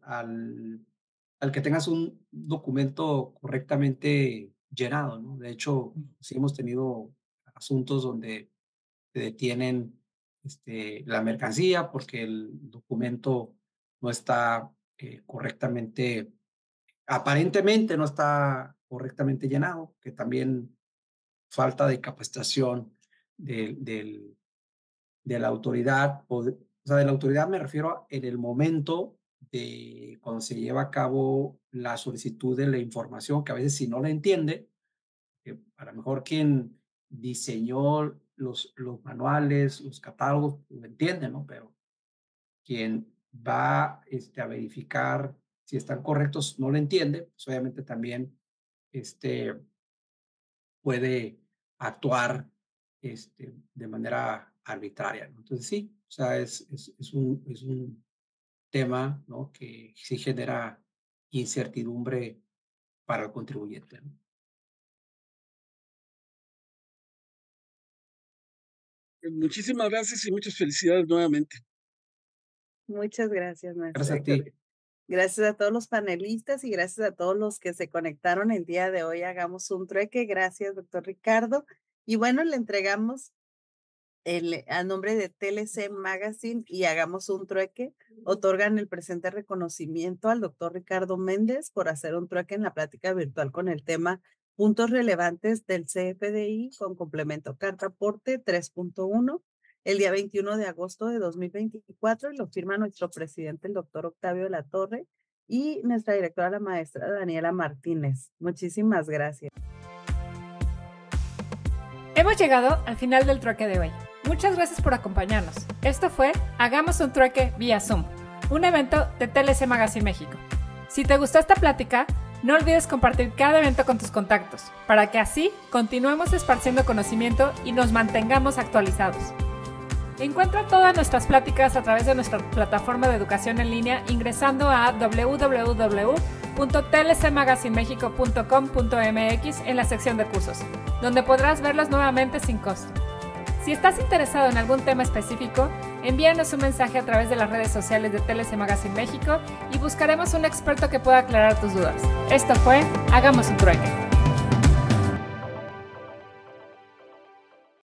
que tengas un documento correctamente llenado, ¿no? De hecho, sí hemos tenido asuntos donde te detienen la mercancía porque el documento no está correctamente, aparentemente no está correctamente llenado, que también falta de capacitación de la autoridad, o sea, de la autoridad me refiero en el momento de cuando se lleva a cabo la solicitud de la información, que a veces si no la entiende, a lo mejor quien diseñó los manuales, los catálogos, lo entiende, ¿no? Pero quien va a verificar si están correctos no lo entiende, pues obviamente también puede actuar de manera arbitraria, ¿no? Entonces sí, o sea, es un tema, ¿no? Que sí genera incertidumbre para el contribuyente, ¿no? Muchísimas gracias y muchas felicidades nuevamente. Muchas gracias, maestro Gracias a Héctor. ti. Gracias a todos los panelistas y gracias a todos los que se conectaron el día de hoy. Hagamos un trueque. Gracias, doctor Ricardo. Y bueno, le entregamos a nombre de TLC Magazine y Hagamos un Trueque, otorgan el presente reconocimiento al doctor Ricardo Méndez por hacer un trueque en la plática virtual con el tema Puntos relevantes del CFDI con complemento carta aporte 3.1 el día 21 de agosto de 2024 y lo firma nuestro presidente, el doctor Octavio de la Torre, y nuestra directora, la maestra Daniela Martínez. Muchísimas gracias. Hemos llegado al final del trueque de hoy. Muchas gracias por acompañarnos. Esto fue Hagamos un Trueque vía Zoom, un evento de TLC Magazine México. Si te gustó esta plática, no olvides compartir cada evento con tus contactos, para que así continuemos esparciendo conocimiento y nos mantengamos actualizados. Encuentra todas nuestras pláticas a través de nuestra plataforma de educación en línea ingresando a www.tlcmagazinemexico.com.mx en la sección de cursos, donde podrás verlas nuevamente sin costo. Si estás interesado en algún tema específico, envíanos un mensaje a través de las redes sociales de TLC Magazine México y buscaremos un experto que pueda aclarar tus dudas. Esto fue Hagamos un Trueque.